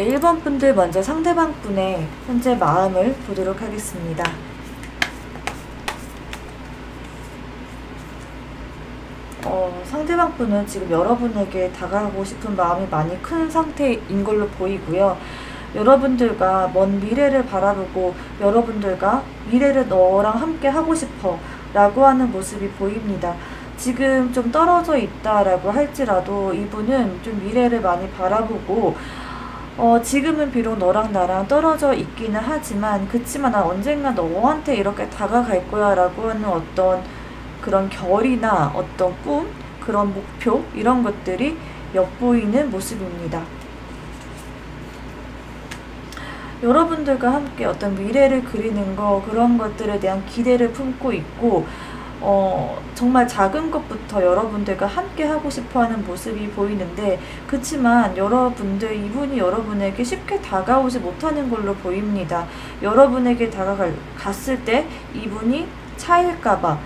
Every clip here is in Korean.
네, 1번 분들 먼저 상대방 분의 현재 마음을 보도록 하겠습니다. 상대방 분은 지금 여러분에게 다가가고 싶은 마음이 많이 큰 상태인 걸로 보이고요. 여러분들과 먼 미래를 바라보고 여러분들과 미래를 너랑 함께 하고 싶어 라고 하는 모습이 보입니다. 지금 좀 떨어져 있다라고 할지라도 이분은 좀 미래를 많이 바라보고 지금은 비록 너랑 나랑 떨어져 있기는 하지만 그치만 난 언젠가 너한테 이렇게 다가갈 거야 라고 하는 어떤 그런 결이나 어떤 꿈, 그런 목표 이런 것들이 엿보이는 모습입니다. 여러분들과 함께 어떤 미래를 그리는 거 그런 것들에 대한 기대를 품고 있고 정말 작은 것부터 여러분들과 함께 하고 싶어하는 모습이 보이는데 그치만 이분이 여러분에게 쉽게 다가오지 못하는 걸로 보입니다. 여러분에게 갔을 때 이분이 차일까봐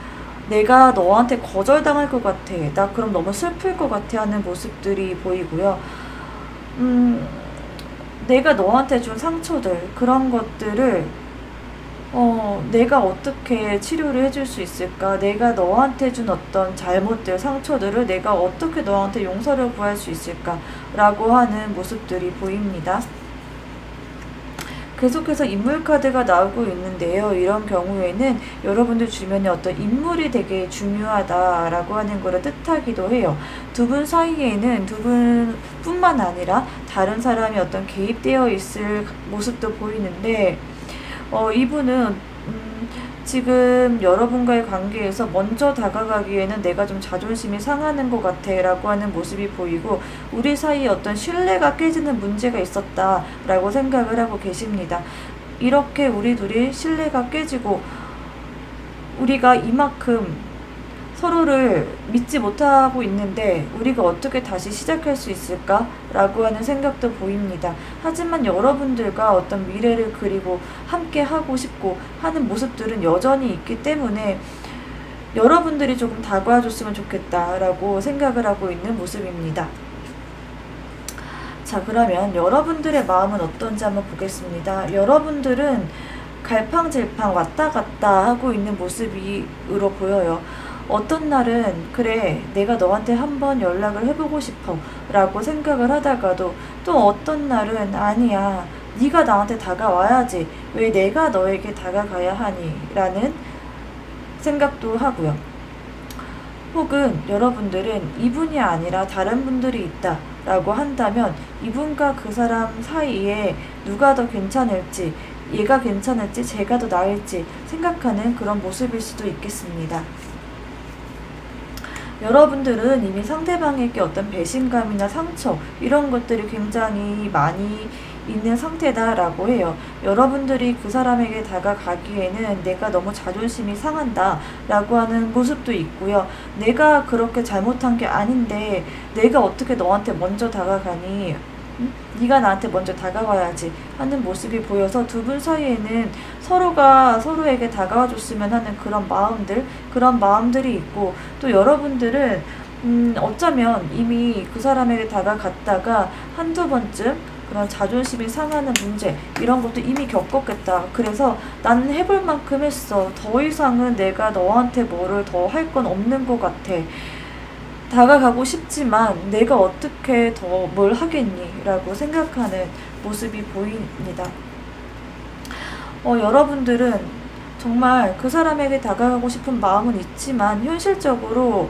내가 너한테 거절당할 것 같아, 나 그럼 너무 슬플 것 같아 하는 모습들이 보이고요. 내가 너한테 준 상처들 그런 것들을 내가 어떻게 치료를 해줄 수 있을까? 내가 너한테 준 어떤 잘못들, 상처들을 내가 어떻게 너한테 용서를 구할 수 있을까? 라고 하는 모습들이 보입니다. 계속해서 인물 카드가 나오고 있는데요. 이런 경우에는 여러분들 주변에 어떤 인물이 되게 중요하다라고 하는 것을 뜻하기도 해요. 두 분 사이에는 두 분뿐만 아니라 다른 사람이 어떤 개입되어 있을 모습도 보이는데 이분은 지금 여러분과의 관계에서 먼저 다가가기에는 내가 좀 자존심이 상하는 것 같아 라고 하는 모습이 보이고 우리 사이에 어떤 신뢰가 깨지는 문제가 있었다 라고 생각을 하고 계십니다. 이렇게 우리 둘이 신뢰가 깨지고 우리가 이만큼 서로를 믿지 못하고 있는데 우리가 어떻게 다시 시작할 수 있을까? 라고 하는 생각도 보입니다. 하지만 여러분들과 어떤 미래를 그리고 함께 하고 싶고 하는 모습들은 여전히 있기 때문에 여러분들이 조금 다가와줬으면 좋겠다라고 생각을 하고 있는 모습입니다. 자, 그러면 여러분들의 마음은 어떤지 한번 보겠습니다. 여러분들은 갈팡질팡 왔다 갔다 하고 있는 모습으로 보여요. 어떤 날은 그래 내가 너한테 한번 연락을 해보고 싶어 라고 생각을 하다가도 또 어떤 날은 아니야 네가 나한테 다가와야지 왜 내가 너에게 다가가야 하니 라는 생각도 하고요. 혹은 여러분들은 이분이 아니라 다른 분들이 있다 라고 한다면 이분과 그 사람 사이에 누가 더 괜찮을지 얘가 괜찮을지 제가 더 나을지 생각하는 그런 모습일 수도 있겠습니다. 여러분들은 이미 상대방에게 어떤 배신감이나 상처 이런 것들이 굉장히 많이 있는 상태다라고 해요. 여러분들이 그 사람에게 다가가기에는 내가 너무 자존심이 상한다 라고 하는 모습도 있고요. 내가 그렇게 잘못한 게 아닌데 내가 어떻게 너한테 먼저 다가가니? 네가 나한테 먼저 다가와야지 하는 모습이 보여서 두 분 사이에는 서로가 서로에게 다가와 줬으면 하는 그런 마음들이 있고 또 여러분들은 어쩌면 이미 그 사람에게 다가갔다가 한두 번쯤 그런 자존심이 상하는 문제 이런 것도 이미 겪었겠다. 그래서 나는 해볼 만큼 했어. 더 이상은 내가 너한테 뭐를 더 할 건 없는 것 같아. 다가가고 싶지만 내가 어떻게 더 뭘 하겠니? 라고 생각하는 모습이 보입니다. 여러분들은 정말 그 사람에게 다가가고 싶은 마음은 있지만 현실적으로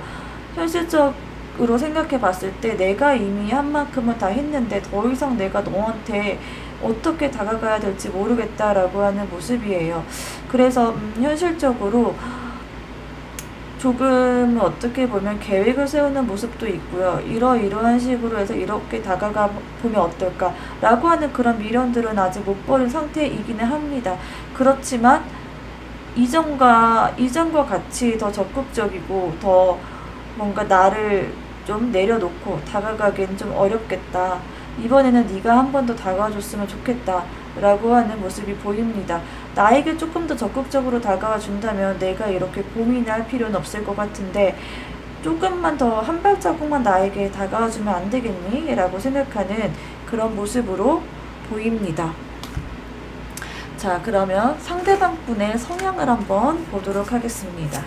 생각해 봤을 때 내가 이미 한 만큼은 다 했는데 더 이상 내가 너한테 어떻게 다가가야 될지 모르겠다라고 하는 모습이에요. 그래서 현실적으로 조금 어떻게 보면 계획을 세우는 모습도 있고요. 이러한 식으로 해서 이렇게 다가가 보면 어떨까 라고 하는 그런 미련들은 아직 못 버린 상태이기는 합니다. 그렇지만 이전과 같이 더 적극적이고 더 뭔가 나를 좀 내려놓고 다가가기엔 좀 어렵겠다. 이번에는 네가 한 번 더 다가와줬으면 좋겠다 라고 하는 모습이 보입니다. 나에게 조금 더 적극적으로 다가와 준다면 내가 이렇게 고민할 필요는 없을 것 같은데 조금만 더 한 발자국만 나에게 다가와 주면 안 되겠니? 라고 생각하는 그런 모습으로 보입니다. 자, 그러면 상대방 분의 성향을 한번 보도록 하겠습니다.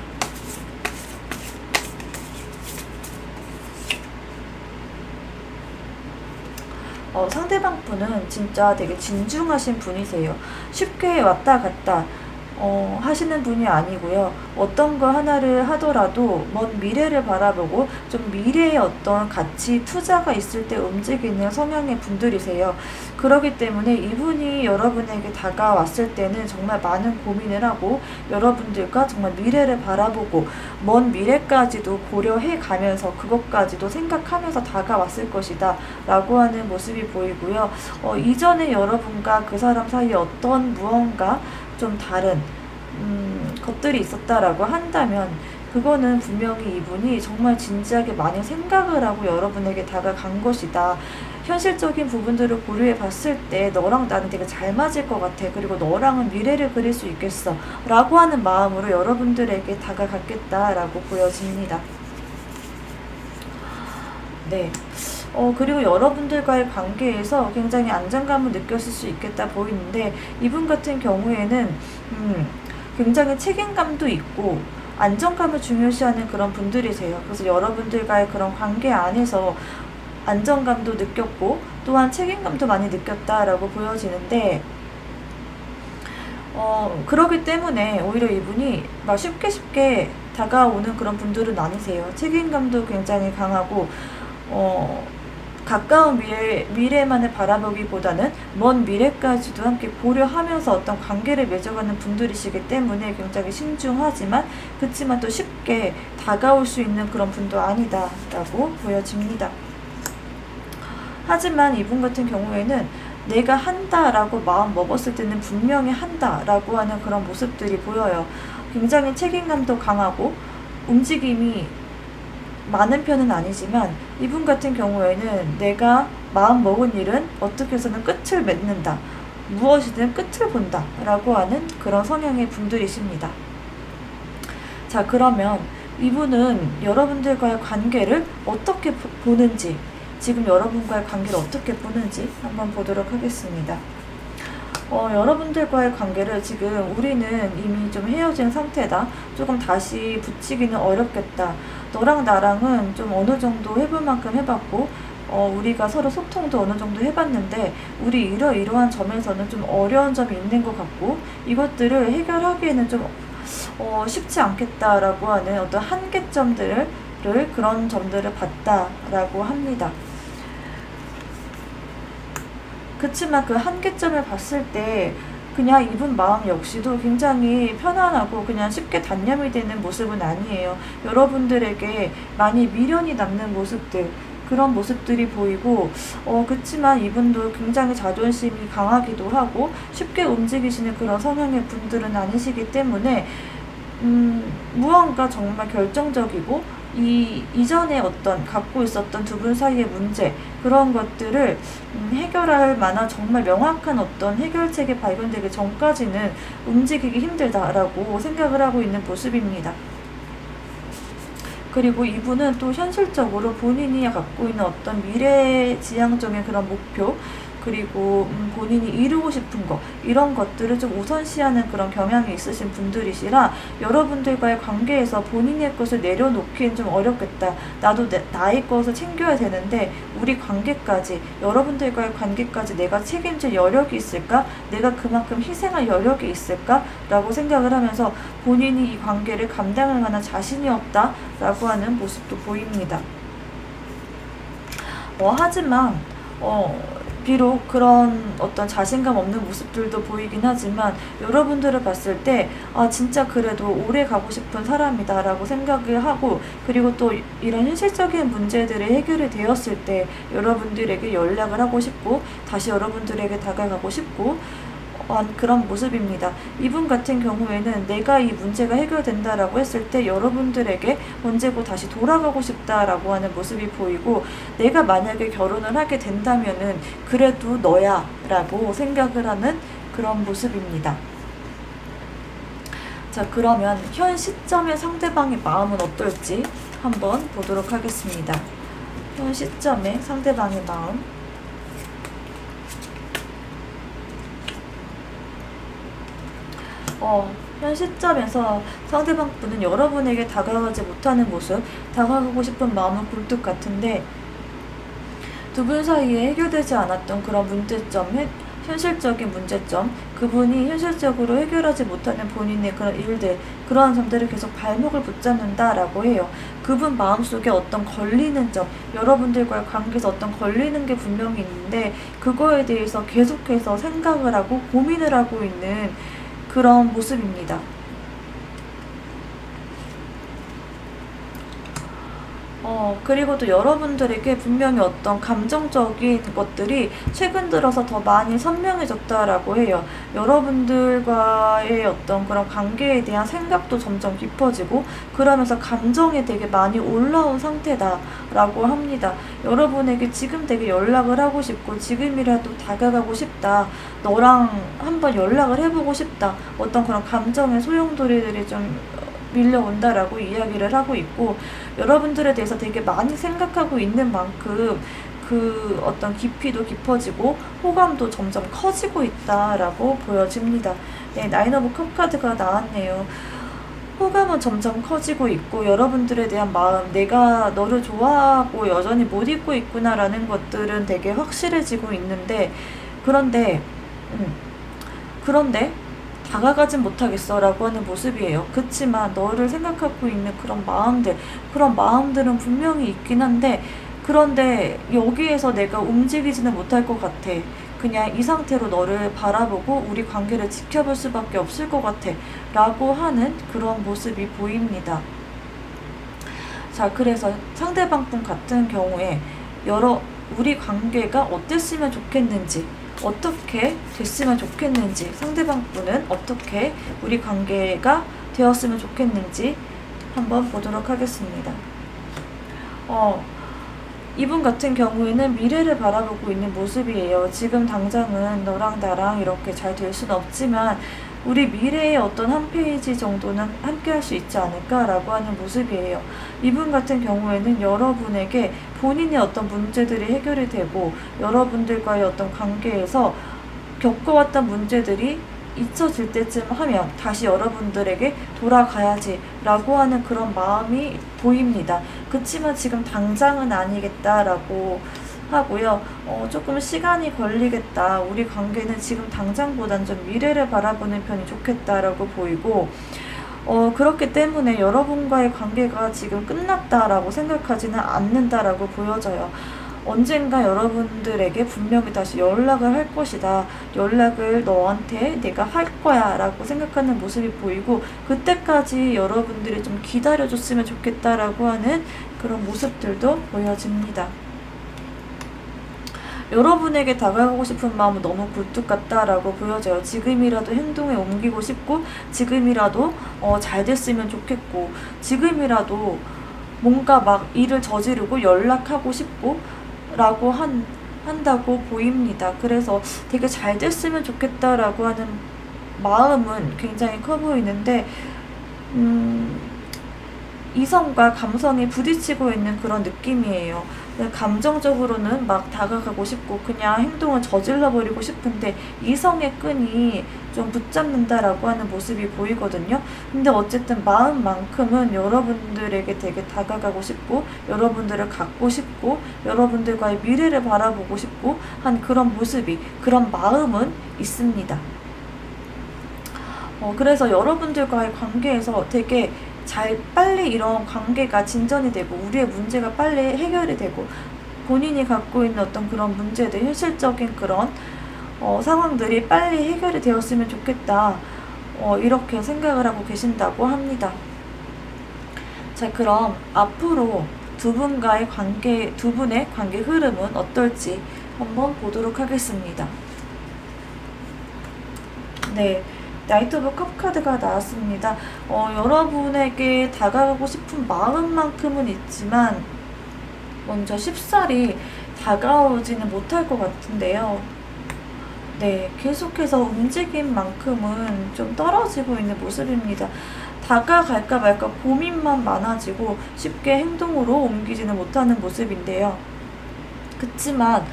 상대방 분은 진짜 되게 진중하신 분이세요. 쉽게 왔다 갔다 하시는 분이 아니고요. 어떤 거 하나를 하더라도 먼 미래를 바라보고 좀 미래에 어떤 가치 투자가 있을 때 움직이는 성향의 분들이세요. 그렇기 때문에 이분이 여러분에게 다가왔을 때는 정말 많은 고민을 하고 여러분들과 정말 미래를 바라보고 먼 미래까지도 고려해 가면서 그것까지도 생각하면서 다가왔을 것이다 라고 하는 모습이 보이고요. 이전에 여러분과 그 사람 사이에 어떤 무언가 좀 다른 것들이 있었다라고 한다면 그거는 분명히 이분이 정말 진지하게 많이 생각을 하고 여러분에게 다가간 것이다. 현실적인 부분들을 고려해 봤을 때 너랑 나는 되게 잘 맞을 것 같아. 그리고 너랑은 미래를 그릴 수 있겠어. 라고 하는 마음으로 여러분들에게 다가갔겠다라고 보여집니다. 네. 그리고 여러분들과의 관계에서 굉장히 안정감을 느꼈을 수 있겠다 보이는데 이분 같은 경우에는 굉장히 책임감도 있고 안정감을 중요시하는 그런 분들이세요. 그래서 여러분들과의 그런 관계 안에서 안정감도 느꼈고 또한 책임감도 많이 느꼈다라고 보여지는데 그러기 때문에 오히려 이분이 막 쉽게 다가오는 그런 분들은 아니세요. 책임감도 굉장히 강하고 가까운 미래만을 바라보기보다는 먼 미래까지도 함께 고려하면서 어떤 관계를 맺어가는 분들이시기 때문에 굉장히 신중하지만 그렇지만 또 쉽게 다가올 수 있는 그런 분도 아니다 라고 보여집니다. 하지만 이분 같은 경우에는 내가 한다라고 마음 먹었을 때는 분명히 한다라고 하는 그런 모습들이 보여요. 굉장히 책임감도 강하고 움직임이 많은 편은 아니지만 이분 같은 경우에는 내가 마음 먹은 일은 어떻게 해서는 끝을 맺는다. 무엇이든 끝을 본다 라고 하는 그런 성향의 분들이십니다. 자, 그러면 이분은 여러분들과의 관계를 어떻게 보는지 지금 여러분과의 관계를 어떻게 보는지 한번 보도록 하겠습니다. 여러분들과의 관계를 지금 우리는 이미 좀 헤어진 상태다. 조금 다시 붙이기는 어렵겠다. 너랑 나랑은 좀 어느 정도 해볼 만큼 해봤고 우리가 서로 소통도 어느 정도 해봤는데 우리 이러이러한 점에서는 좀 어려운 점이 있는 것 같고 이것들을 해결하기에는 좀 쉽지 않겠다라고 하는 어떤 한계점들을 그런 점들을 봤다라고 합니다. 그치만 그 한계점을 봤을 때 그냥 이분 마음 역시도 굉장히 편안하고 그냥 쉽게 단념이 되는 모습은 아니에요. 여러분들에게 많이 미련이 남는 모습들 그런 모습들이 보이고 그치만 이분도 굉장히 자존심이 강하기도 하고 쉽게 움직이시는 그런 성향의 분들은 아니시기 때문에 무언가 정말 결정적이고 이전에 어떤 갖고 있었던 두 분 사이의 문제 그런 것들을 해결할 만한 정말 명확한 어떤 해결책이 발견되기 전까지는 움직이기 힘들다라고 생각을 하고 있는 모습입니다. 그리고 이분은 또 현실적으로 본인이 갖고 있는 어떤 미래지향적인 그런 목표 그리고 본인이 이루고 싶은 거 이런 것들을 좀 우선시하는 그런 경향이 있으신 분들이시라 여러분들과의 관계에서 본인의 것을 내려놓기엔 좀 어렵겠다. 나도 나의 것을 챙겨야 되는데 우리 관계까지 여러분들과의 관계까지 내가 책임질 여력이 있을까? 내가 그만큼 희생할 여력이 있을까? 라고 생각을 하면서 본인이 이 관계를 감당할 만한 자신이 없다 라고 하는 모습도 보입니다. 하지만 비록 그런 어떤 자신감 없는 모습들도 보이긴 하지만 여러분들을 봤을 때 진짜 그래도 오래 가고 싶은 사람이다 라고 생각을 하고 그리고 또 이런 현실적인 문제들이 해결이 되었을 때 여러분들에게 연락을 하고 싶고 다시 여러분들에게 다가가고 싶고 그런 모습입니다. 이분 같은 경우에는 내가 이 문제가 해결된다라고 했을 때 여러분들에게 언제고 다시 돌아가고 싶다라고 하는 모습이 보이고 내가 만약에 결혼을 하게 된다면은 그래도 너야 라고 생각을 하는 그런 모습입니다. 자, 그러면 현 시점의 상대방의 마음은 어떨지 한번 보도록 하겠습니다. 현 시점의 상대방의 마음 현 시점에서 상대방 분은 여러분에게 다가가지 못하는 모습, 다가가고 싶은 마음은 굴뚝 같은데 두 분 사이에 해결되지 않았던 그런 문제점, 현실적인 문제점, 그분이 현실적으로 해결하지 못하는 본인의 그런 일들, 그러한 점들을 계속 발목을 붙잡는다라고 해요. 그분 마음속에 어떤 걸리는 점, 여러분들과의 관계에서 어떤 걸리는 게 분명히 있는데 그거에 대해서 계속해서 생각을 하고 고민을 하고 있는 그런 모습입니다. 그리고 또 여러분들에게 분명히 어떤 감정적인 것들이 최근 들어서 더 많이 선명해졌다라고 해요. 여러분들과의 어떤 그런 관계에 대한 생각도 점점 깊어지고 그러면서 감정이 되게 많이 올라온 상태다라고 합니다. 여러분에게 지금 되게 연락을 하고 싶고 지금이라도 다가가고 싶다. 너랑 한번 연락을 해보고 싶다. 어떤 그런 감정의 소용돌이들이 좀 밀려온다라고 이야기를 하고 있고 여러분들에 대해서 되게 많이 생각하고 있는 만큼 그 어떤 깊이도 깊어지고 호감도 점점 커지고 있다라고 보여집니다. 네, 나인 오브 컵 카드가 나왔네요. 호감은 점점 커지고 있고 여러분들에 대한 마음, 내가 너를 좋아하고 여전히 못 잊고 있구나라는 것들은 되게 확실해지고 있는데 그런데 다가가진 못하겠어 라고 하는 모습이에요. 그치만 너를 생각하고 있는 그런 마음들은 분명히 있긴 한데 그런데 여기에서 내가 움직이지는 못할 것 같아. 그냥 이 상태로 너를 바라보고 우리 관계를 지켜볼 수밖에 없을 것 같아 라고 하는 그런 모습이 보입니다. 자, 그래서 상대방 분 같은 경우에 우리 관계가 어땠으면 좋겠는지, 어떻게 됐으면 좋겠는지, 상대방 분은 어떻게 우리 관계가 되었으면 좋겠는지 한번 보도록 하겠습니다. 이분 같은 경우에는 미래를 바라보고 있는 모습이에요. 지금 당장은 너랑 나랑 이렇게 잘 될 수는 없지만 우리 미래의 어떤 한 페이지 정도는 함께 할 수 있지 않을까라고 하는 모습이에요. 이분 같은 경우에는 여러분에게 본인의 어떤 문제들이 해결이 되고 여러분들과의 어떤 관계에서 겪어왔던 문제들이 잊혀질 때쯤 하면 다시 여러분들에게 돌아가야지 라고 하는 그런 마음이 보입니다. 그치만 지금 당장은 아니겠다라고 하고요. 조금 시간이 걸리겠다. 우리 관계는 지금 당장보단 좀 미래를 바라보는 편이 좋겠다라고 보이고 그렇기 때문에 여러분과의 관계가 지금 끝났다라고 생각하지는 않는다라고 보여져요. 언젠가 여러분들에게 분명히 다시 연락을 할 것이다. 연락을 너한테 내가 할 거야 라고 생각하는 모습이 보이고 그때까지 여러분들이 좀 기다려줬으면 좋겠다라고 하는 그런 모습들도 보여집니다. 여러분에게 다가가고 싶은 마음은 너무 굴뚝 같다라고 보여져요. 지금이라도 행동에 옮기고 싶고 지금이라도 잘 됐으면 좋겠고 지금이라도 뭔가 막 일을 저지르고 연락하고 싶고 라고 한다고 보입니다. 그래서 되게 잘 됐으면 좋겠다라고 하는 마음은 굉장히 커 보이는데 이성과 감성이 부딪히고 있는 그런 느낌이에요. 감정적으로는 막 다가가고 싶고 그냥 행동을 저질러 버리고 싶은데 이성의 끈이 좀 붙잡는다라고 하는 모습이 보이거든요. 근데 어쨌든 마음만큼은 여러분들에게 되게 다가가고 싶고 여러분들을 갖고 싶고 여러분들과의 미래를 바라보고 싶고 한 그런 모습이, 그런 마음은 있습니다. 그래서 여러분들과의 관계에서 되게 빨리 이런 관계가 진전이 되고 우리의 문제가 빨리 해결이 되고 본인이 갖고 있는 어떤 그런 문제들, 현실적인 그런 상황들이 빨리 해결이 되었으면 좋겠다. 이렇게 생각을 하고 계신다고 합니다. 자, 그럼 앞으로 두 분의 관계 흐름은 어떨지 한번 보도록 하겠습니다. 네. 나이트 오브 컵 카드가 나왔습니다. 여러분에게 다가가고 싶은 마음만큼은 있지만 먼저 쉽사리 다가오지는 못할 것 같은데요. 네, 계속해서 움직임만큼은 좀 떨어지고 있는 모습입니다. 다가갈까 말까 고민만 많아지고 쉽게 행동으로 옮기지는 못하는 모습인데요. 그치만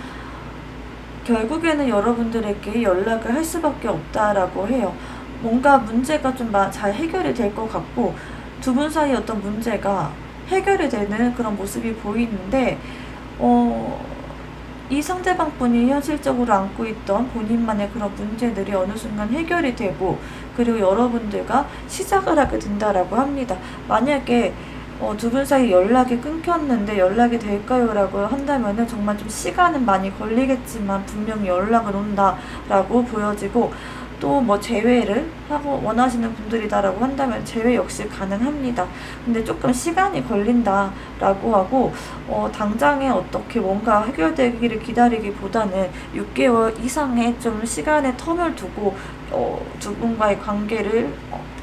결국에는 여러분들에게 연락을 할 수밖에 없다라고 해요. 뭔가 문제가 좀 잘 해결이 될 것 같고 두 분 사이 어떤 문제가 해결이 되는 그런 모습이 보이는데 이 상대방 분이 현실적으로 안고 있던 본인만의 그런 문제들이 어느 순간 해결이 되고 그리고 여러분들과 시작을 하게 된다라고 합니다. 만약에 두 분 사이 연락이 끊겼는데 연락이 될까요? 라고 한다면은 정말 좀 시간은 많이 걸리겠지만 분명히 연락은 온다라고 보여지고 또 뭐 재회를 하고 원하시는 분들이다라고 한다면 재회 역시 가능합니다. 근데 조금 시간이 걸린다라고 하고 당장에 어떻게 뭔가 해결되기를 기다리기보다는 6개월 이상의 좀 시간의 텀을 두고 두 분과의 관계를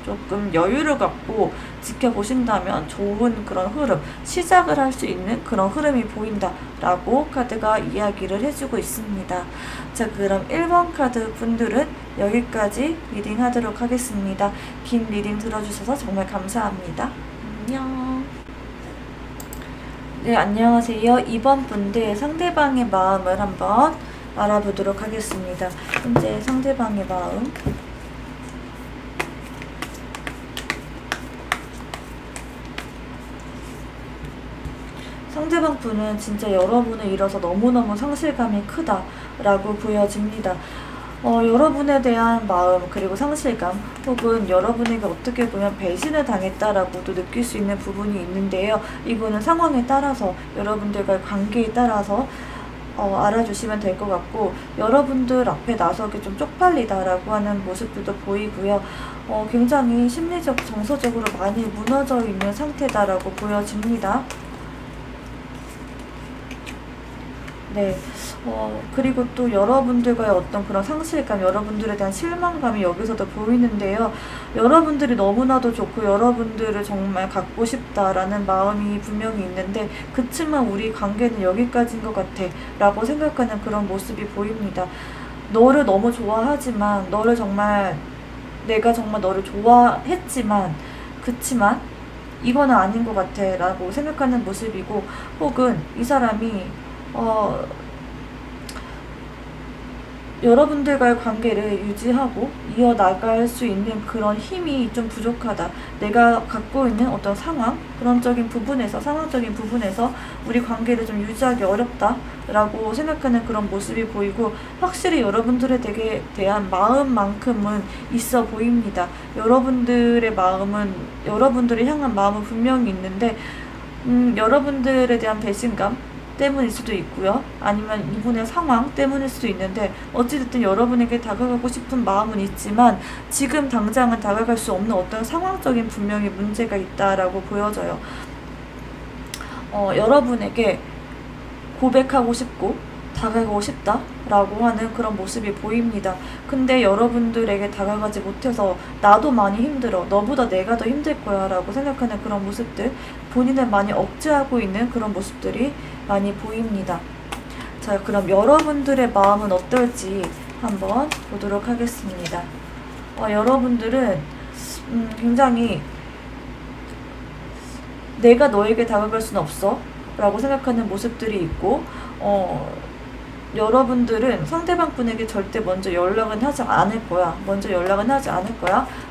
조금 여유를 갖고 지켜보신다면 좋은 그런 흐름, 시작을 할 수 있는 그런 흐름이 보인다라고 카드가 이야기를 해주고 있습니다. 자, 그럼 1번 카드 분들은 여기까지 리딩 하도록 하겠습니다. 긴 리딩 들어주셔서 정말 감사합니다. 안녕. 네, 안녕하세요. 2번 분들 상대방의 마음을 한번 알아보도록 하겠습니다. 현재 상대방의 마음. 상대방 분은 진짜 여러분을 잃어서 너무너무 상실감이 크다라고 보여집니다. 여러분에 대한 마음 그리고 상실감 혹은 여러분에게 어떻게 보면 배신을 당했다라고도 느낄 수 있는 부분이 있는데요. 이거는 상황에 따라서 여러분들과의 관계에 따라서 알아주시면 될 것 같고 여러분들 앞에 나서기 좀 쪽팔리다라고 하는 모습들도 보이고요. 굉장히 심리적, 정서적으로 많이 무너져 있는 상태다라고 보여집니다. 네. 그리고 또 여러분들과의 어떤 그런 상실감, 여러분들에 대한 실망감이 여기서도 보이는데요. 여러분들이 너무나도 좋고 여러분들을 정말 갖고 싶다라는 마음이 분명히 있는데 그치만 우리 관계는 여기까지인 것 같아 라고 생각하는 그런 모습이 보입니다. 너를 너무 좋아하지만 내가 정말 너를 좋아했지만 그치만 이거는 아닌 것 같아 라고 생각하는 모습이고 혹은 이 사람이 여러분들과의 관계를 유지하고 이어나갈 수 있는 그런 힘이 좀 부족하다. 내가 갖고 있는 어떤 상황적인 부분에서 우리 관계를 좀 유지하기 어렵다라고 생각하는 그런 모습이 보이고 확실히 여러분들에 대한 마음만큼은 있어 보입니다. 여러분들의 향한 마음은 분명히 있는데 여러분들에 대한 배신감 때문일 수도 있고요. 아니면 이분의 상황 때문일 수도 있는데 어찌됐든 여러분에게 다가가고 싶은 마음은 있지만 지금 당장은 다가갈 수 없는 어떤 상황적인 분명히 문제가 있다라고 보여져요. 여러분에게 고백하고 싶고 다가가고 싶다라고 하는 그런 모습이 보입니다. 근데 여러분들에게 다가가지 못해서 나도 많이 힘들어. 너보다 내가 더 힘들 거야 라고 생각하는 그런 모습들, 본인을 많이 억제하고 있는 그런 모습들이 많이 보입니다. 자, 그럼 여러분들의 마음은 어떨지 한번 보도록 하겠습니다. 여러분들은 굉장히 내가 너에게 다가갈 수는 없어 라고 생각하는 모습들이 있고 여러분들은 상대방 분에게 절대 먼저 연락은 하지 않을 거야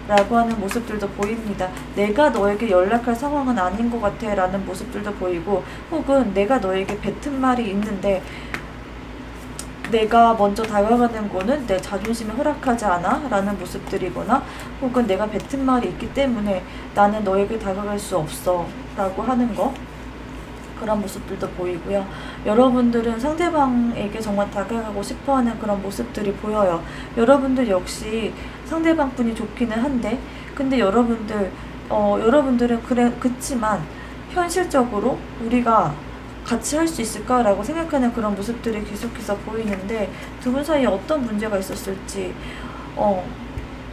라고 하는 모습들도 보입니다. 내가 너에게 연락할 상황은 아닌 것 같아 라는 모습들도 보이고 혹은 내가 너에게 뱉은 말이 있는데 내가 먼저 다가가는 거는 내 자존심에 허락하지 않아 라는 모습들이거나 혹은 내가 뱉은 말이 있기 때문에 나는 너에게 다가갈 수 없어 라고 하는 거, 그런 모습들도 보이고요. 여러분들은 상대방에게 정말 다가가고 싶어하는 그런 모습들이 보여요. 여러분들 역시 상대방 분이 좋기는 한데 근데 여러분들은 그치만 현실적으로 우리가 같이 할 수 있을까라고 생각하는 그런 모습들이 계속해서 보이는데 두 분 사이에 어떤 문제가 있었을지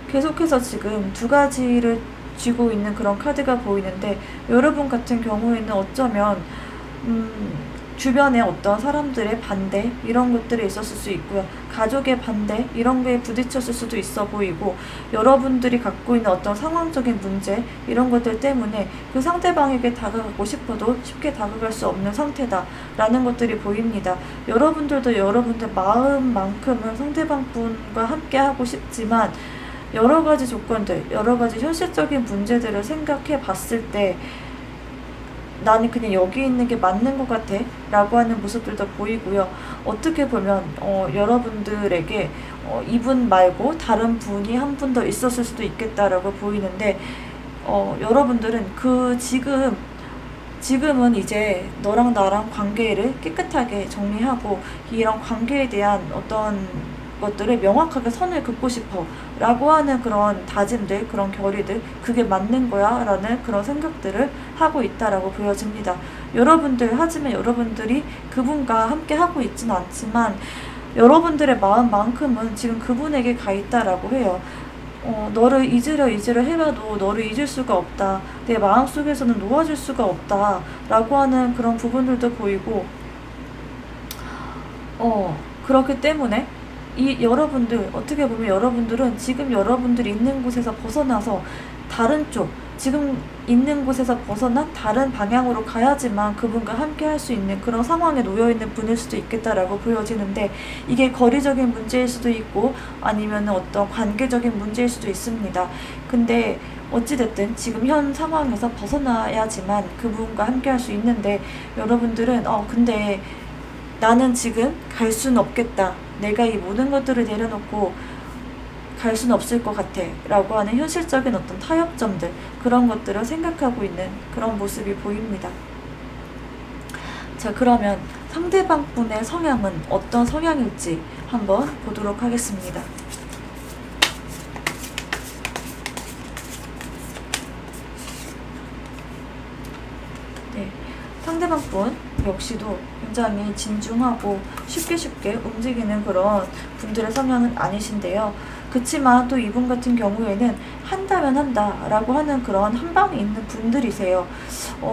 계속해서 지금 두 가지를 쥐고 있는 그런 카드가 보이는데 여러분 같은 경우에는 어쩌면 주변에 어떤 사람들의 반대 이런 것들이 있었을 수 있고요. 가족의 반대 이런 게 부딪혔을 수도 있어 보이고 여러분들이 갖고 있는 어떤 상황적인 문제 이런 것들 때문에 그 상대방에게 다가가고 싶어도 쉽게 다가갈 수 없는 상태다라는 것들이 보입니다. 여러분들도 여러분들 마음만큼은 상대방 분과 함께 하고 싶지만 여러 가지 조건들, 여러 가지 현실적인 문제들을 생각해 봤을 때 나는 그냥 여기 있는 게 맞는 것 같아 라고 하는 모습들도 보이고요. 어떻게 보면 여러분들에게 이분 말고 다른 분이 한 분 더 있었을 수도 있겠다라고 보이는데, 여러분들은 지금은 이제 너랑 나랑 관계를 깨끗하게 정리하고 이런 관계에 대한 어떤 것들을 명확하게 선을 긋고 싶어 라고 하는 그런 다짐들, 그런 결의들, 그게 맞는 거야 라는 그런 생각들을 하고 있다라고 보여집니다. 하지만 여러분들이 그분과 함께 하고 있지는 않지만 여러분들의 마음만큼은 지금 그분에게 가 있다라고 해요. 너를 잊으려 해봐도 너를 잊을 수가 없다. 내 마음속에서는 놓아줄 수가 없다. 라고 하는 그런 부분들도 보이고, 그렇기 때문에 어떻게 보면 여러분들은 지금 여러분들이 있는 곳에서 벗어나서 다른 쪽, 지금 있는 곳에서 벗어나 다른 방향으로 가야지만 그분과 함께 할 수 있는 그런 상황에 놓여있는 분일 수도 있겠다라고 보여지는데, 이게 거리적인 문제일 수도 있고 아니면 어떤 관계적인 문제일 수도 있습니다. 근데 어찌됐든 지금 현 상황에서 벗어나야지만 그분과 함께 할 수 있는데, 여러분들은 근데 나는 지금 갈 수는 없겠다. 내가 이 모든 것들을 내려놓고 갈 수는 없을 것 같아 라고 하는 현실적인 어떤 타협점들, 그런 것들을 생각하고 있는 그런 모습이 보입니다. 자, 그러면 상대방 분의 성향은 어떤 성향일지 한번 보도록 하겠습니다. 네, 상대방 분 역시도 굉장히 진중하고 쉽게 움직이는 그런 분들의 성향은 아니신데요. 그치만 또 이분 같은 경우에는 한다면 한다 라고 하는 그런 한방에 있는 분들이세요.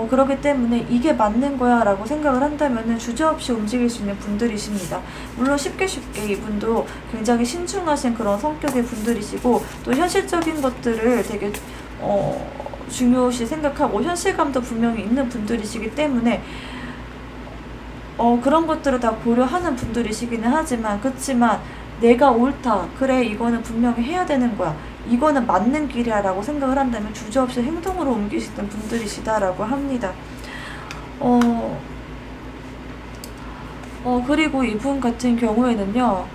그렇기 때문에 이게 맞는 거야 라고 생각을 한다면 주저없이 움직일 수 있는 분들이십니다. 물론 쉽게 이분도 굉장히 신중하신 그런 성격의 분들이시고, 또 현실적인 것들을 되게 중요시 생각하고 현실감도 분명히 있는 분들이시기 때문에 그런 것들을 다 고려하는 분들이시기는 하지만, 그치만 내가 옳다, 그래 이거는 분명히 해야 되는 거야, 이거는 맞는 길이야 라고 생각을 한다면 주저없이 행동으로 옮기시는 분들이시다라고 합니다. 그리고 이분 같은 경우에는요,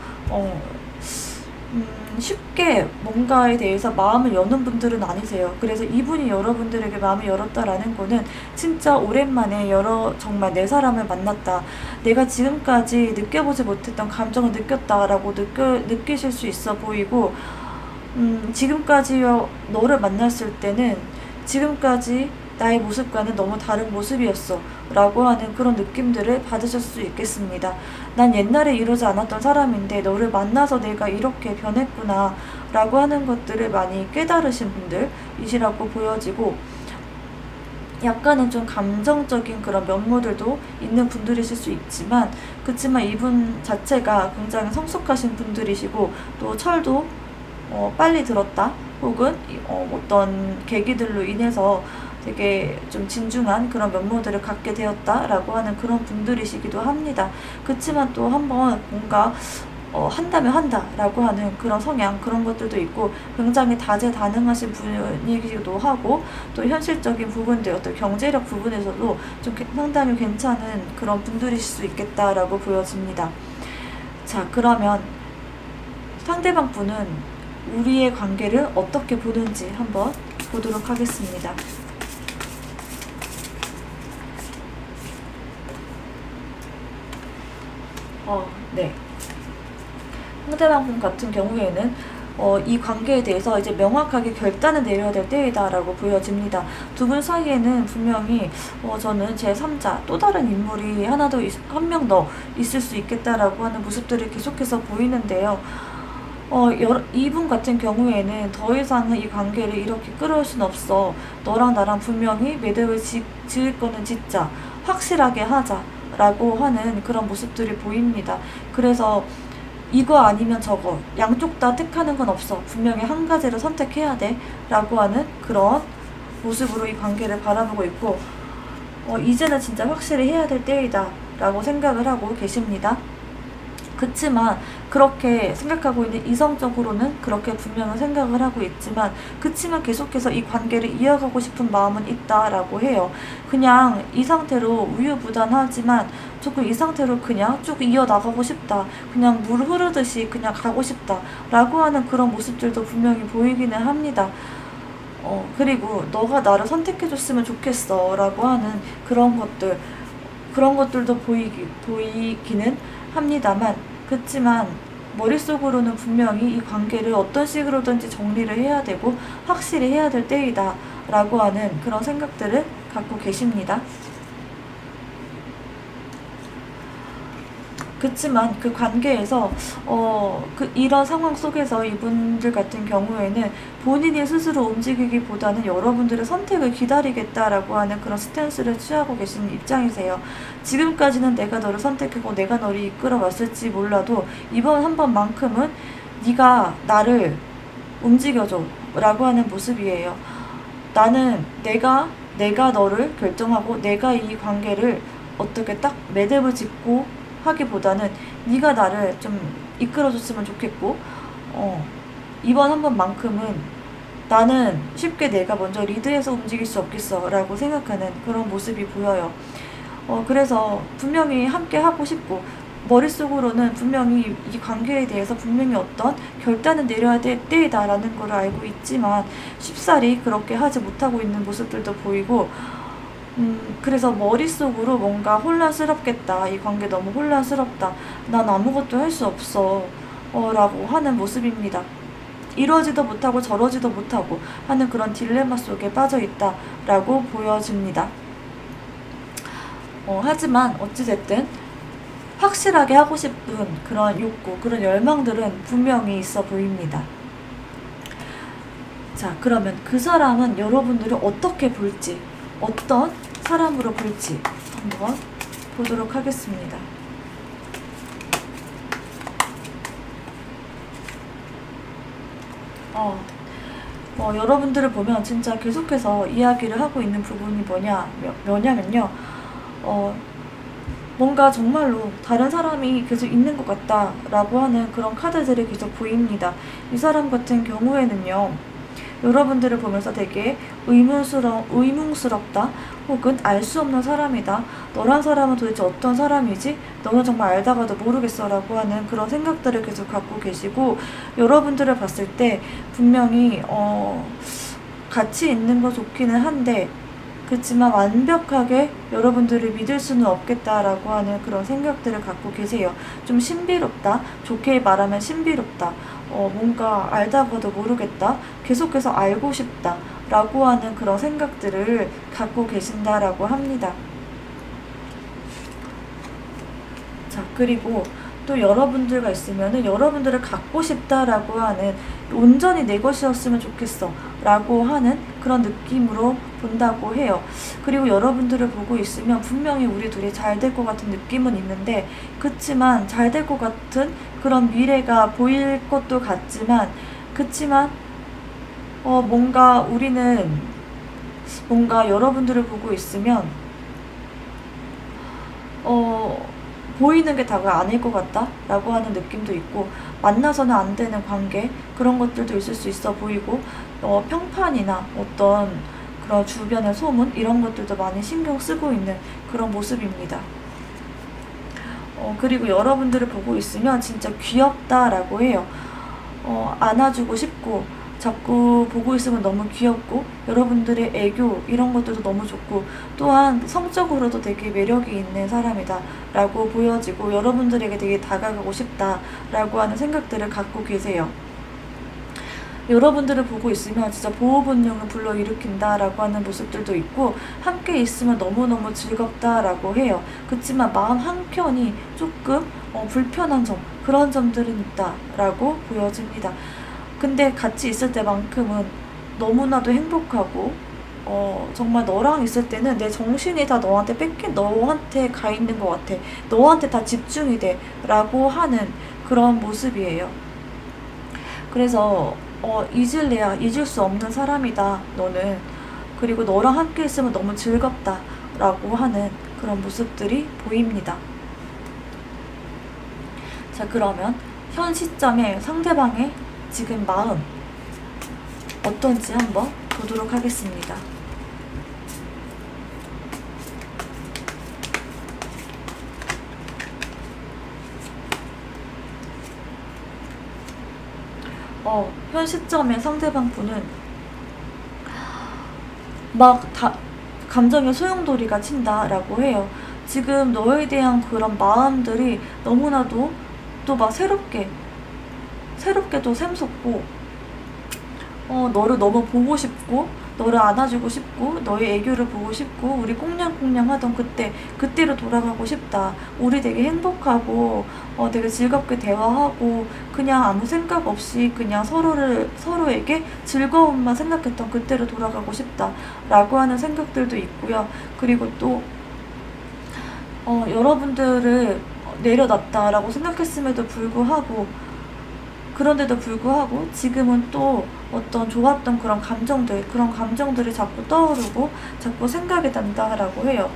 쉽게 뭔가에 대해서 마음을 여는 분들은 아니세요. 그래서 이분이 여러분들에게 마음을 열었다라는 거는 진짜 오랜만에 정말 내 사람을 만났다, 내가 지금까지 느껴보지 못했던 감정을 느꼈다라고 느끼실 수 있어 보이고, 지금까지 너를 만났을 때는 지금까지 나의 모습과는 너무 다른 모습이었어 라고 하는 그런 느낌들을 받으실 수 있겠습니다. 난 옛날에 이러지 않았던 사람인데 너를 만나서 내가 이렇게 변했구나 라고 하는 것들을 많이 깨달으신 분들이시라고 보여지고, 약간은 좀 감정적인 그런 면모들도 있는 분들이실 수 있지만, 그치만 이분 자체가 굉장히 성숙하신 분들이시고, 또 철도 빨리 들었다, 혹은 어떤 계기들로 인해서 되게 좀 진중한 그런 면모들을 갖게 되었다라고 하는 그런 분들이시기도 합니다. 그치만 또 한번 뭔가 한다면 한다라고 하는 그런 성향, 그런 것들도 있고, 굉장히 다재다능하신 분이기도 하고, 또 현실적인 부분들, 어떤 경제력 부분에서도 좀 상당히 괜찮은 그런 분들이실 수 있겠다라고 보여집니다. 자, 그러면 상대방 분은 우리의 관계를 어떻게 보는지 한번 보도록 하겠습니다. 네. 상대방 분 같은 경우에는 이 관계에 대해서 이제 명확하게 결단을 내려야 될 때이다라고 보여집니다. 두 분 사이에는 분명히 저는 제3자, 또 다른 인물이 한 명 더 있을 수 있겠다라고 하는 모습들이 계속해서 보이는데요. 이분 같은 경우에는 더 이상은 이 관계를 이렇게 끌어올 순 없어. 너랑 나랑 분명히 매듭을 지을 거는 짓자. 확실하게 하자. 라고 하는 그런 모습들이 보입니다. 그래서 이거 아니면 저거, 양쪽 다 택하는 건 없어. 분명히 한 가지를 선택해야 돼. 라고 하는 그런 모습으로 이 관계를 바라보고 있고, 이제는 진짜 확실히 해야 될 때이다. 라고 생각을 하고 계십니다. 그치만 그렇게 생각하고 있는 이성적으로는 그렇게 분명히 생각을 하고 있지만 그치만 계속해서 이 관계를 이어가고 싶은 마음은 있다라고 해요. 그냥 이 상태로 우유부단하지만 조금 이 상태로 그냥 쭉 이어나가고 싶다. 그냥 물 흐르듯이 그냥 가고 싶다. 라고 하는 그런 모습들도 분명히 보이기는 합니다. 그리고 너가 나를 선택해줬으면 좋겠어. 라고 하는 그런 것들도 보이기는 합니다만, 그치만 머릿속으로는 분명히 이 관계를 어떤 식으로든지 정리를 해야 되고 확실히 해야 될 때이다 라고 하는 그런 생각들을 갖고 계십니다. 그치만 그 관계에서 이런 상황 속에서 이분들 같은 경우에는 본인이 스스로 움직이기보다는 여러분들의 선택을 기다리겠다라고 하는 그런 스탠스를 취하고 계시는 입장이세요. 지금까지는 내가 너를 선택하고 내가 너를 이끌어 왔을지 몰라도 이번 한 번만큼은 네가 나를 움직여줘 라고 하는 모습이에요. 나는 내가 너를 결정하고 내가 이 관계를 어떻게 딱 매듭을 짓고 하기보다는 네가 나를 좀 이끌어줬으면 좋겠고 이번 한 번만큼은 나는 쉽게 내가 먼저 리드해서 움직일 수 없겠어 라고 생각하는 그런 모습이 보여요. 그래서 분명히 함께 하고 싶고 머릿속으로는 분명히 이 관계에 대해서 분명히 어떤 결단을 내려야 될 때이다라는 걸 알고 있지만 쉽사리 그렇게 하지 못하고 있는 모습들도 보이고 그래서 머릿속으로 뭔가 혼란스럽겠다. 이 관계 너무 혼란스럽다. 난 아무것도 할 수 없어. 라고 하는 모습입니다. 이러지도 못하고 저러지도 못하고 하는 그런 딜레마 속에 빠져있다. 라고 보여집니다. 하지만 어찌됐든 확실하게 하고 싶은 그런 욕구, 그런 열망들은 분명히 있어 보입니다. 자, 그러면 그 사람은 여러분들을 어떻게 볼지, 어떤 사람으로 볼지 한번 보도록 하겠습니다. 여러분들을 보면 진짜 계속해서 이야기를 하고 있는 부분이 뭐냐면요. 뭔가 정말로 다른 사람이 계속 있는 것 같다라고 하는 그런 카드들이 계속 보입니다. 이 사람 같은 경우에는요. 여러분들을 보면서 되게 의문스럽다 혹은 알 수 없는 사람이다. 너란 사람은 도대체 어떤 사람이지? 너는 정말 알다가도 모르겠어 라고 하는 그런 생각들을 계속 갖고 계시고 여러분들을 봤을 때 분명히 같이 있는 거 좋기는 한데 그렇지만 완벽하게 여러분들을 믿을 수는 없겠다라고 하는 그런 생각들을 갖고 계세요. 좀 신비롭다. 좋게 말하면 신비롭다. 뭔가 알다가도 모르겠다. 계속해서 알고 싶다. 라고 하는 그런 생각들을 갖고 계신다라고 합니다. 자, 그리고 또 여러분들과 있으면은 여러분들을 갖고 싶다라고 하는 온전히 내 것이었으면 좋겠어 라고 하는 그런 느낌으로 본다고 해요. 그리고 여러분들을 보고 있으면 분명히 우리 둘이 잘 될 것 같은 느낌은 있는데 그치만 잘 될 것 같은 그런 미래가 보일 것도 같지만 그치만 뭔가 우리는 뭔가 여러분들을 보고 있으면 보이는 게 다가 아닐 것 같다 라고 하는 느낌도 있고 만나서는 안 되는 관계 그런 것들도 있을 수 있어 보이고 평판이나 어떤 그런 주변의 소문 이런 것들도 많이 신경 쓰고 있는 그런 모습입니다. 그리고 여러분들을 보고 있으면 진짜 귀엽다라고 해요. 안아주고 싶고 자꾸 보고 있으면 너무 귀엽고 여러분들의 애교 이런 것들도 너무 좋고 또한 성적으로도 되게 매력이 있는 사람이다 라고 보여지고 여러분들에게 되게 다가가고 싶다 라고 하는 생각들을 갖고 계세요. 여러분들을 보고 있으면 진짜 보호 본능을 불러일으킨다 라고 하는 모습들도 있고 함께 있으면 너무너무 즐겁다 라고 해요. 그렇지만 마음 한켠이 조금 불편한 점 그런 점들은 있다 라고 보여집니다. 근데 같이 있을 때만큼은 너무나도 행복하고 정말 너랑 있을 때는 내 정신이 다 너한테 가 있는 것 같아. 너한테 다 집중이 돼 라고 하는 그런 모습이에요. 그래서 잊을래야 잊을 수 없는 사람이다 너는. 그리고 너랑 함께 있으면 너무 즐겁다 라고 하는 그런 모습들이 보입니다. 자, 그러면 현 시점에 상대방의 지금 마음 어떤지 한번 보도록 하겠습니다. 현 시점에 상대방 분은 막 감정의 소용돌이가 친다라고 해요. 지금 너에 대한 그런 마음들이 너무나도 또 막 새롭게도 샘솟고, 너를 너무 보고 싶고, 너를 안아주고 싶고, 너의 애교를 보고 싶고, 우리 꽁냥꽁냥 하던 그때로 돌아가고 싶다. 우리 되게 행복하고, 되게 즐겁게 대화하고, 그냥 아무 생각 없이 그냥 서로에게 즐거움만 생각했던 그때로 돌아가고 싶다. 라고 하는 생각들도 있고요. 그리고 또, 여러분들을 내려놨다라고 생각했음에도 불구하고, 그런데도 불구하고 지금은 또 어떤 좋았던 그런 감정들이 자꾸 떠오르고 자꾸 생각이 난다라고 해요.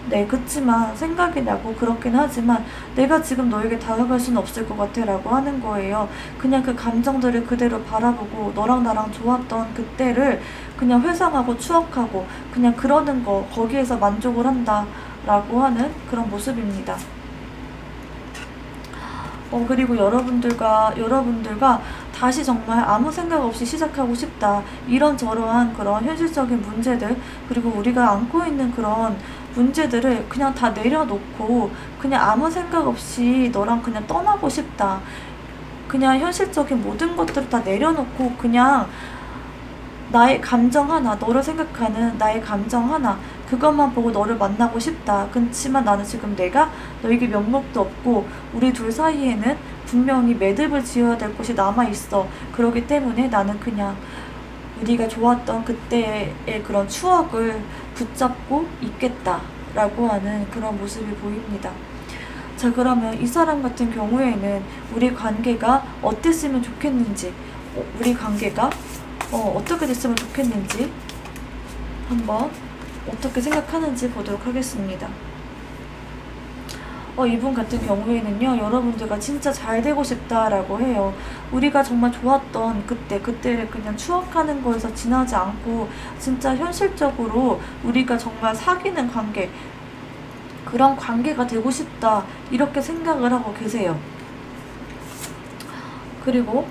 네, 그치만 생각이 나고 그렇긴 하지만 내가 지금 너에게 다가갈 수는 없을 것 같아 라고 하는 거예요. 그냥 그 감정들을 그대로 바라보고 너랑 나랑 좋았던 그때를 그냥 회상하고 추억하고 그냥 그러는 거, 거기에서 만족을 한다 라고 하는 그런 모습입니다. 그리고 여러분들과 다시 정말 아무 생각 없이 시작하고 싶다. 이런저러한 그런 현실적인 문제들, 그리고 우리가 안고 있는 그런 문제들을 그냥 다 내려놓고 그냥 아무 생각 없이 너랑 그냥 떠나고 싶다. 그냥 현실적인 모든 것들을 다 내려놓고 그냥 나의 감정 하나, 너를 생각하는 나의 감정 하나, 그것만 보고 너를 만나고 싶다. 그렇지만 나는 지금 내가 너에게 면목도 없고 우리 둘 사이에는 분명히 매듭을 지어야 될 곳이 남아있어. 그러기 때문에 나는 그냥 우리가 좋았던 그때의 그런 추억을 붙잡고 있겠다 라고 하는 그런 모습이 보입니다. 자, 그러면 이 사람 같은 경우에는 우리 관계가 어땠으면 좋겠는지, 우리 관계가 어떻게 됐으면 좋겠는지 한번 어떻게 생각하는지 보도록 하겠습니다. 이분 같은 경우에는요, 여러분들과 진짜 잘 되고 싶다라고 해요. 우리가 정말 좋았던 그때를 그냥 추억하는 거에서 지나지 않고 진짜 현실적으로 우리가 정말 사귀는 관계, 그런 관계가 되고 싶다 이렇게 생각을 하고 계세요. 그리고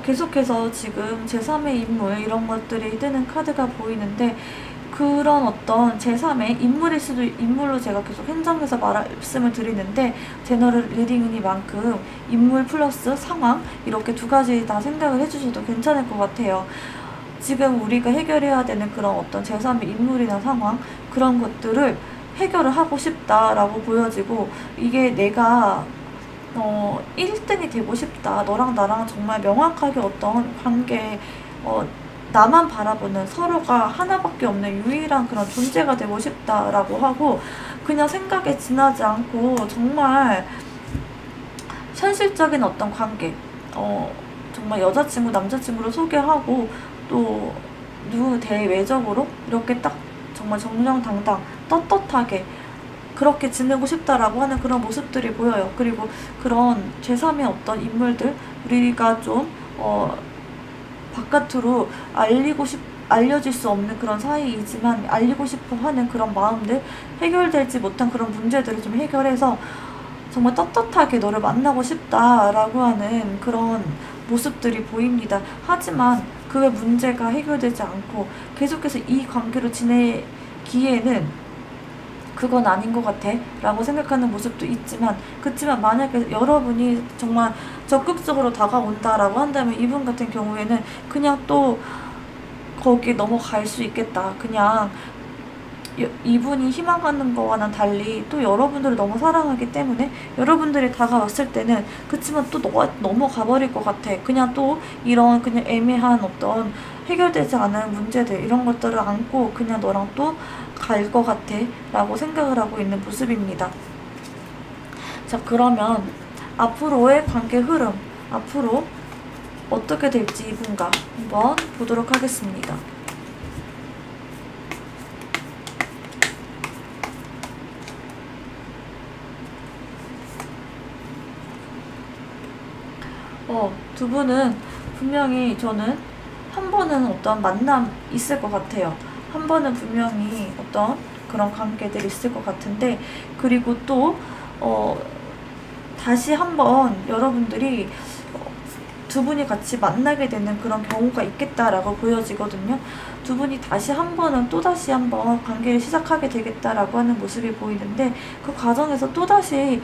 계속해서 지금 제3의 인물 이런 것들이 뜨는 카드가 보이는데, 그런 어떤 제3의 인물로 제가 계속 hen정해서 말씀을 드리는데, 제너럴 리딩이니만큼 인물 플러스 상황 이렇게 두 가지 다 생각을 해주셔도 괜찮을 것 같아요. 지금 우리가 해결해야 되는 그런 어떤 제3의 인물이나 상황, 그런 것들을 해결을 하고 싶다라고 보여지고, 이게 내가 1등이 되고 싶다. 너랑 나랑 정말 명확하게 어떤 관계, 나만 바라보는 서로가 하나밖에 없는 유일한 그런 존재가 되고 싶다라고 하고, 그냥 생각에 지나지 않고 정말 현실적인 어떤 관계, 정말 여자친구, 남자친구를 소개하고 또 대외적으로 이렇게 딱 정말 정정당당 떳떳하게 그렇게 지내고 싶다라고 하는 그런 모습들이 보여요. 그리고 그런 제3의 어떤 인물들, 우리가 좀 바깥으로 알려질 수 없는 그런 사이이지만 알리고 싶어 하는 그런 마음들, 해결되지 못한 그런 문제들을 좀 해결해서 정말 떳떳하게 너를 만나고 싶다라고 하는 그런 모습들이 보입니다. 하지만 그 문제가 해결되지 않고 계속해서 이 관계로 지내기에는 그건 아닌 것 같아 라고 생각하는 모습도 있지만, 그치만 만약에 여러분이 정말 적극적으로 다가온다라고 한다면 이분 같은 경우에는 그냥 또 거기 넘어갈 수 있겠다. 그냥 이분이 희망하는 거와는 달리 또 여러분들을 너무 사랑하기 때문에 여러분들이 다가왔을 때는 그치만 또 넘어가 버릴 것 같아. 그냥 또 이런 그냥 애매한 어떤 해결되지 않은 문제들 이런 것들을 안고 그냥 너랑 또 갈 것 같아 라고 생각을 하고 있는 모습입니다. 자, 그러면 앞으로의 관계 흐름, 앞으로 어떻게 될지 이분과 한번 보도록 하겠습니다. 두 분은 분명히 저는 한 번은 어떤 만남 있을 것 같아요. 한 번은 분명히 어떤 그런 관계들이 있을 것 같은데, 그리고 또 다시 한번 여러분들이 두 분이 같이 만나게 되는 그런 경우가 있겠다라고 보여지거든요. 두 분이 다시 한 번은 또다시 한번 관계를 시작하게 되겠다라고 하는 모습이 보이는데, 그 과정에서 또다시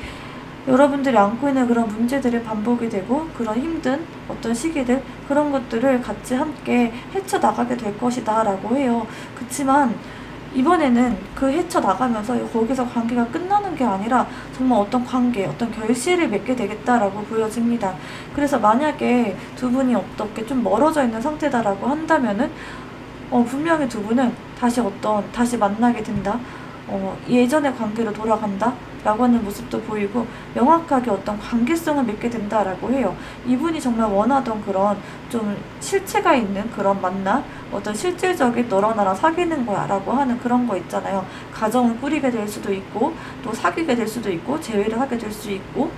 여러분들이 안고 있는 그런 문제들이 반복이 되고, 그런 힘든 어떤 시기들, 그런 것들을 같이 함께 헤쳐나가게 될 것이다 라고 해요. 그치만 이번에는 그 헤쳐나가면서 거기서 관계가 끝나는 게 아니라 정말 어떤 관계, 어떤 결실을 맺게 되겠다라고 보여집니다. 그래서 만약에 두 분이 어떻게 좀 멀어져 있는 상태다라고 한다면은 분명히 두 분은 다시 만나게 된다. 예전의 관계로 돌아간다 라고 하는 모습도 보이고, 명확하게 어떤 관계성을 맺게 된다라고 해요. 이분이 정말 원하던 그런 좀 실체가 있는 그런 만남, 어떤 실질적인 너랑 나랑 사귀는 거야 라고 하는 그런 거 있잖아요. 가정을 꾸리게 될 수도 있고, 또 사귀게 될 수도 있고, 재회를 하게 될 수 있고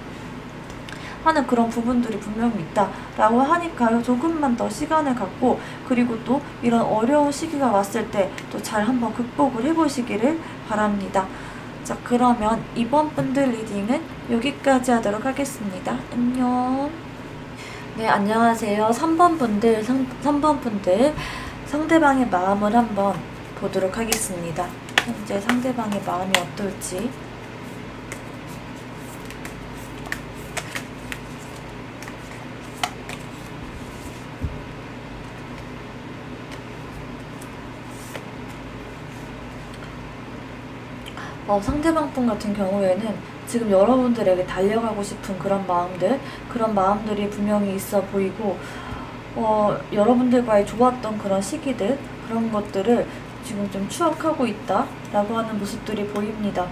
하는 그런 부분들이 분명히 있다라고 하니까요. 조금만 더 시간을 갖고, 그리고 또 이런 어려운 시기가 왔을 때 또 잘 한번 극복을 해보시기를 바랍니다. 자, 그러면 이번 분들 리딩은 여기까지 하도록 하겠습니다. 안녕. 네, 안녕하세요. 3번 분들, 3번 분들 상대방의 마음을 한번 보도록 하겠습니다. 현재 상대방의 마음이 어떨지. 상대방 분 같은 경우에는 지금 여러분들에게 달려가고 싶은 그런 마음들이 분명히 있어 보이고, 여러분들과의 좋았던 그런 시기들, 그런 것들을 지금 좀 추억하고 있다라고 하는 모습들이 보입니다.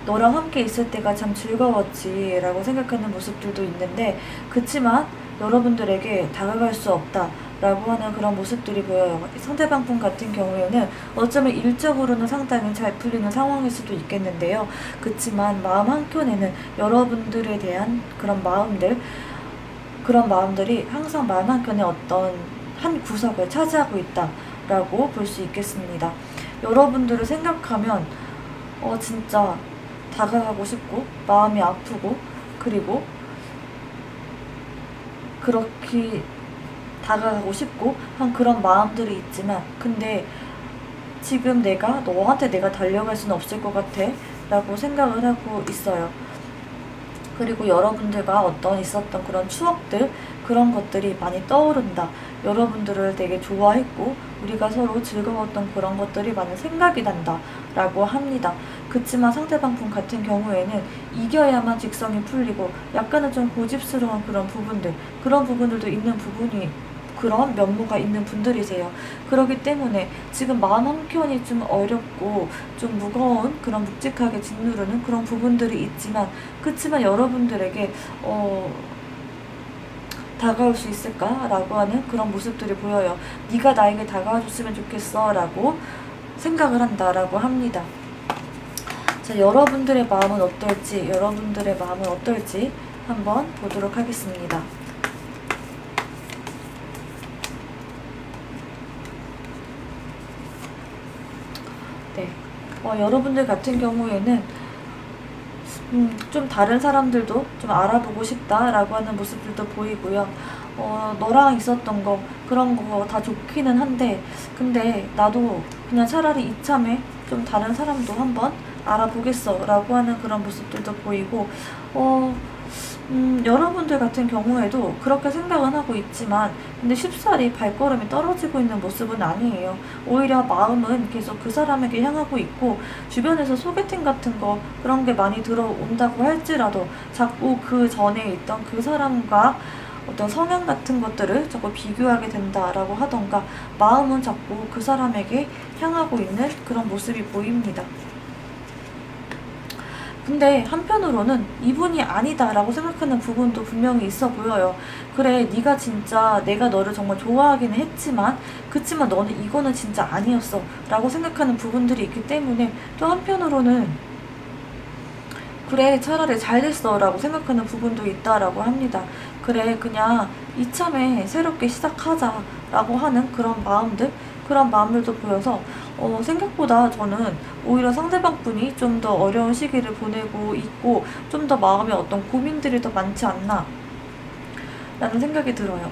너랑 함께 있을 때가 참 즐거웠지 라고 생각하는 모습들도 있는데, 그치만 여러분들에게 다가갈 수 없다 라고 하는 그런 모습들이 보여요. 상대방 분 같은 경우에는 어쩌면 일적으로는 상당히 잘 풀리는 상황일 수도 있겠는데요. 그치만 마음 한켠에는 여러분들에 대한 그런 마음들이 항상 마음 한켠에 어떤 한 구석을 차지하고 있다라고 볼 수 있겠습니다. 여러분들을 생각하면 진짜 다가가고 싶고, 마음이 아프고, 그리고 그렇게 다가가고 싶고 한 그런 마음들이 있지만, 근데 지금 너한테 내가 달려갈 수는 없을 것 같아 라고 생각을 하고 있어요. 그리고 여러분들과 있었던 그런 추억들, 그런 것들이 많이 떠오른다. 여러분들을 되게 좋아했고 우리가 서로 즐거웠던 그런 것들이 많이 생각이 난다 라고 합니다. 그치만 상대방 분 같은 경우에는 이겨야만 직성이 풀리고, 약간은 좀 고집스러운 그런 부분들도 있는 그런 면모가 있는 분들이세요. 그렇기 때문에 지금 마음 한켠이 좀 어렵고 좀 무거운, 그런 묵직하게 짓누르는 그런 부분들이 있지만, 그치만 여러분들에게 다가올 수 있을까? 라고 하는 그런 모습들이 보여요. 네가 나에게 다가와줬으면 좋겠어 라고 생각을 한다라고 합니다. 자, 여러분들의 마음은 어떨지 한번 보도록 하겠습니다. 네, 여러분들 같은 경우에는 좀 다른 사람들도 좀 알아보고 싶다라고 하는 모습들도 보이고요. 너랑 있었던 거, 그런 거 다 좋기는 한데, 근데 나도 그냥 차라리 이참에 좀 다른 사람도 한번 알아보겠어 라고 하는 그런 모습들도 보이고, 여러분들 같은 경우에도 그렇게 생각은 하고 있지만, 근데 쉽사리 발걸음이 떨어지고 있는 모습은 아니에요. 오히려 마음은 계속 그 사람에게 향하고 있고, 주변에서 소개팅 같은 거 그런 게 많이 들어온다고 할지라도 자꾸 그 전에 있던 그 사람과 어떤 성향 같은 것들을 자꾸 비교하게 된다라고 하던가, 마음은 자꾸 그 사람에게 향하고 있는 그런 모습이 보입니다. 근데 한편으로는 이분이 아니다라고 생각하는 부분도 분명히 있어 보여요. 그래, 네가 진짜 내가 너를 정말 좋아하기는 했지만, 그치만 너는 이거는 진짜 아니었어 라고 생각하는 부분들이 있기 때문에, 또 한편으로는 그래, 차라리 잘 됐어 라고 생각하는 부분도 있다라고 합니다. 그래 그냥 이참에 새롭게 시작하자라고 하는 그런 마음들도 보여서 생각보다 저는 오히려 상대방 분이 좀 더 어려운 시기를 보내고 있고 좀 더 마음에 어떤 고민들이 더 많지 않나 라는 생각이 들어요.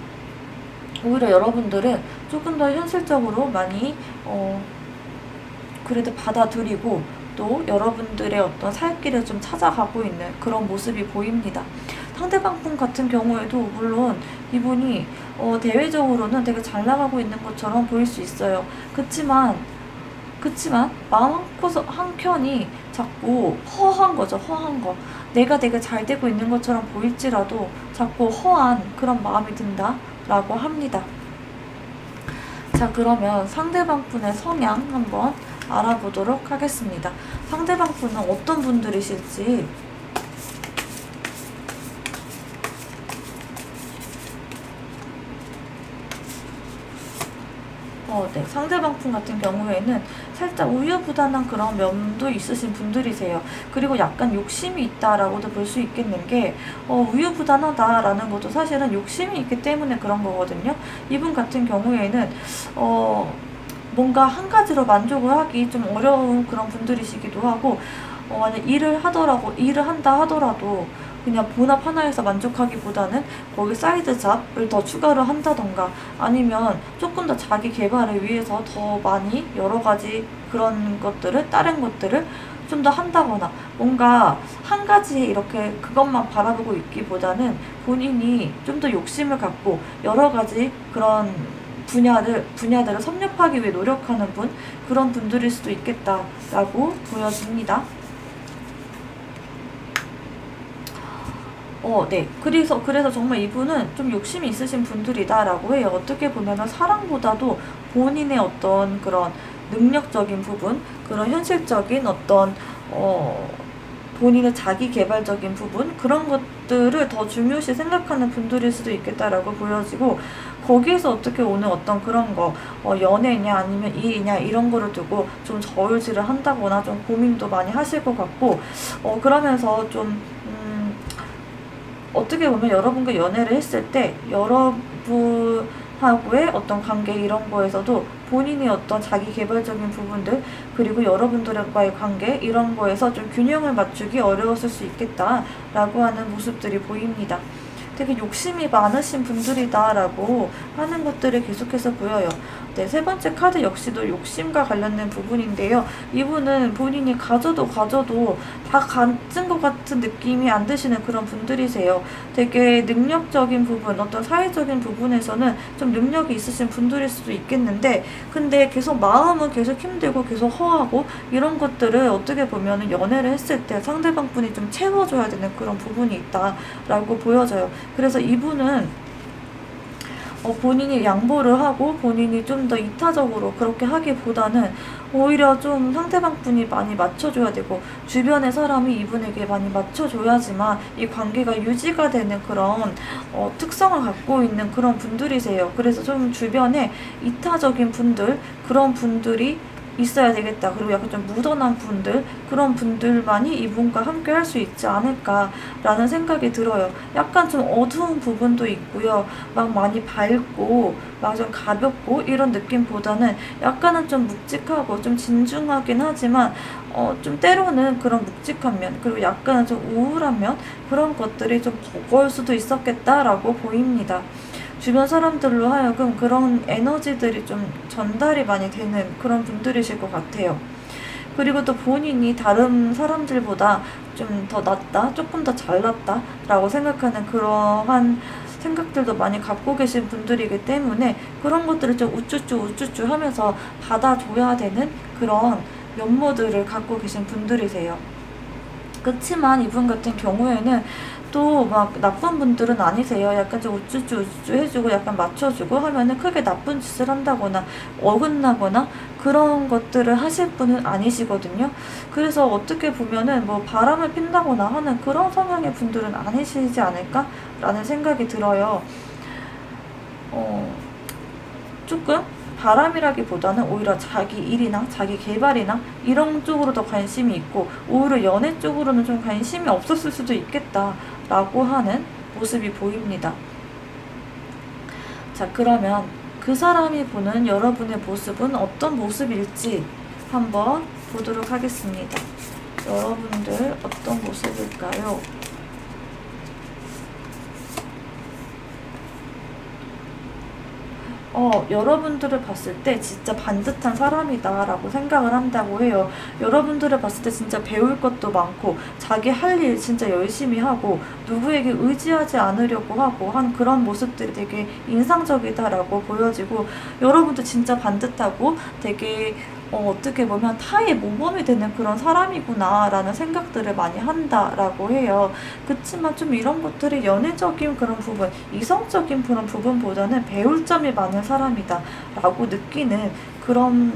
오히려 여러분들은 조금 더 현실적으로 많이 그래도 받아들이고 또 여러분들의 어떤 살 길을 좀 찾아가고 있는 그런 모습이 보입니다. 상대방 분 같은 경우에도 물론 이분이 대외적으로는 되게 잘 나가고 있는 것처럼 보일 수 있어요. 그치만 마음 한켠이 자꾸 허한 거죠. 허한 거. 내가 되게 잘 되고 있는 것처럼 보일지라도 자꾸 허한 그런 마음이 든다라고 합니다. 자, 그러면 상대방 분의 성향 한번 알아보도록 하겠습니다. 상대방 분은 어떤 분들이실지 네, 상대방 분 같은 경우에는 살짝 우유부단한 그런 면도 있으신 분들이세요. 그리고 약간 욕심이 있다라고도 볼 수 있겠는 게 우유부단하다라는 것도 사실은 욕심이 있기 때문에 그런 거거든요. 이분 같은 경우에는 뭔가 한 가지로 만족을 하기 좀 어려운 그런 분들이시기도 하고 만약 일을 한다 하더라도 그냥 본업 하나에서 만족하기보다는 거기 사이드 잡을 더 추가를 한다던가 아니면 조금 더 자기 개발을 위해서 더 많이 여러 가지 그런 것들을 다른 것들을 좀 더 한다거나 뭔가 한 가지에 이렇게 그것만 바라보고 있기보다는 본인이 좀 더 욕심을 갖고 여러 가지 그런 분야들을 섭렵하기 위해 노력하는 그런 분들일 수도 있겠다라고 보여집니다. 네. 그래서 정말 이분은 좀 욕심이 있으신 분들이다라고 해요. 어떻게 보면은 사랑보다도 본인의 어떤 그런 능력적인 부분, 그런 현실적인 어떤, 본인의 자기 개발적인 부분, 그런 것들을 더 중요시 생각하는 분들일 수도 있겠다라고 보여지고, 거기에서 어떻게 오는 어떤 그런 거, 연애냐 아니면 일이냐 이런 거를 두고 좀 저울질을 한다거나 좀 고민도 많이 하실 것 같고, 그러면서 좀, 어떻게 보면 여러분과 연애를 했을 때 여러분하고의 어떤 관계 이런 거에서도 본인이 어떤 자기 개발적인 부분들 그리고 여러분들과의 관계 이런 거에서 좀 균형을 맞추기 어려웠을 수 있겠다라고 하는 모습들이 보입니다. 되게 욕심이 많으신 분들이다라고 하는 것들이 계속해서 보여요. 네, 세 번째 카드 역시도 욕심과 관련된 부분인데요. 이분은 본인이 가져도 다 가진 것 같은 느낌이 안 드시는 그런 분들이세요. 되게 능력적인 부분, 어떤 사회적인 부분에서는 좀 능력이 있으신 분들일 수도 있겠는데 근데 계속 마음은 계속 힘들고 계속 허하고 이런 것들을 어떻게 보면 연애를 했을 때 상대방 분이 좀 채워줘야 되는 그런 부분이 있다라고 보여져요. 그래서 이분은 본인이 양보를 하고 본인이 좀 더 이타적으로 그렇게 하기보다는 오히려 좀 상대방 분이 많이 맞춰줘야 되고 주변의 사람이 이분에게 많이 맞춰줘야지만 이 관계가 유지가 되는 그런 특성을 갖고 있는 그런 분들이세요. 그래서 좀 주변에 이타적인 분들 그런 분들이 있어야 되겠다. 그리고 약간 좀 무던한 분들 그런 분들만이 이분과 함께 할 수 있지 않을까라는 생각이 들어요. 약간 좀 어두운 부분도 있고요. 막 많이 밝고 막 좀 가볍고 이런 느낌보다는 약간은 좀 묵직하고 좀 진중하긴 하지만 좀 때로는 그런 묵직한 면 그리고 약간은 좀 우울한 면 그런 것들이 좀 버거울 수도 있었겠다라고 보입니다. 주변 사람들로 하여금 그런 에너지들이 좀 전달이 많이 되는 그런 분들이실 것 같아요. 그리고 또 본인이 다른 사람들보다 좀 더 낫다, 조금 더 잘났다 라고 생각하는 그러한 생각들도 많이 갖고 계신 분들이기 때문에 그런 것들을 좀 우쭈쭈 하면서 받아줘야 되는 그런 면모들을 갖고 계신 분들이세요. 그치만 이분 같은 경우에는 또 막 나쁜 분들은 아니세요. 약간 좀 우쭈쭈 해주고 약간 맞춰주고 하면은 크게 나쁜 짓을 한다거나 어긋나거나 그런 것들을 하실 분은 아니시거든요. 그래서 어떻게 보면은 뭐 바람을 핀다거나 하는 그런 성향의 분들은 아니시지 않을까? 라는 생각이 들어요. 조금 바람이라기보다는 오히려 자기 일이나 자기 개발이나 이런 쪽으로 더 관심이 있고 오히려 연애 쪽으로는 좀 관심이 없었을 수도 있겠다라고 하는 모습이 보입니다. 자, 그러면 그 사람이 보는 여러분의 모습은 어떤 모습일지 한번 보도록 하겠습니다. 여러분들 어떤 모습일까요? 여러분들을 봤을 때 진짜 반듯한 사람이다 라고 생각을 한다고 해요. 여러분들을 봤을 때 진짜 배울 것도 많고 자기 할 일 진짜 열심히 하고 누구에게 의지하지 않으려고 하고 한 그런 모습들이 되게 인상적이다 라고 보여지고, 여러분도 진짜 반듯하고 되게 어떻게 보면 타의 모범이 되는 그런 사람이구나 라는 생각들을 많이 한다라고 해요. 그치만 좀 이런 것들이 연애적인 그런 부분, 이성적인 그런 부분보다는 배울 점이 많은 사람이다 라고 느끼는 그런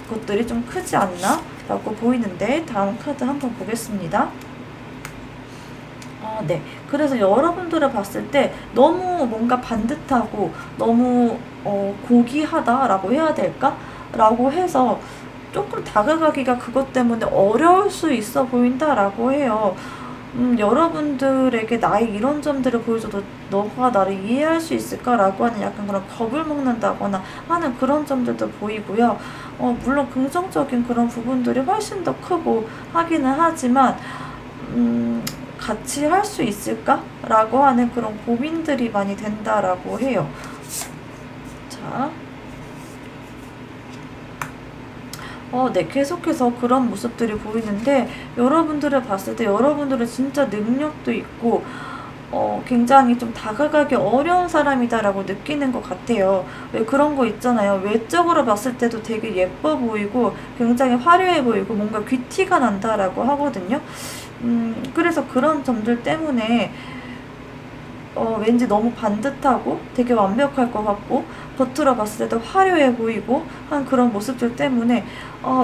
것들이 좀 크지 않나 라고 보이는데, 다음 카드 한번 보겠습니다. 네. 그래서 여러분들을 봤을 때 너무 뭔가 반듯하고 너무 고귀하다라고 해야 될까? 라고 해서 조금 다가가기가 그것 때문에 어려울 수 있어 보인다라고 해요. 여러분들에게 나의 이런 점들을 보여줘도 너가 나를 이해할 수 있을까라고 하는 약간 그런 겁을 먹는다거나 하는 그런 점들도 보이고요. 물론 긍정적인 그런 부분들이 훨씬 더 크고 하기는 하지만 같이 할 수 있을까라고 하는 그런 고민들이 많이 된다라고 해요. 자. 네, 계속해서 그런 모습들이 보이는데, 여러분들을 봤을 때 여러분들은 진짜 능력도 있고 굉장히 좀 다가가기 어려운 사람이다라고 느끼는 것 같아요. 왜 그런 거 있잖아요. 외적으로 봤을 때도 되게 예뻐 보이고 굉장히 화려해 보이고 뭔가 귀티가 난다라고 하거든요. 그래서 그런 점들 때문에 왠지 너무 반듯하고 되게 완벽할 것 같고 겉으로 봤을 때도 화려해 보이고 한 그런 모습들 때문에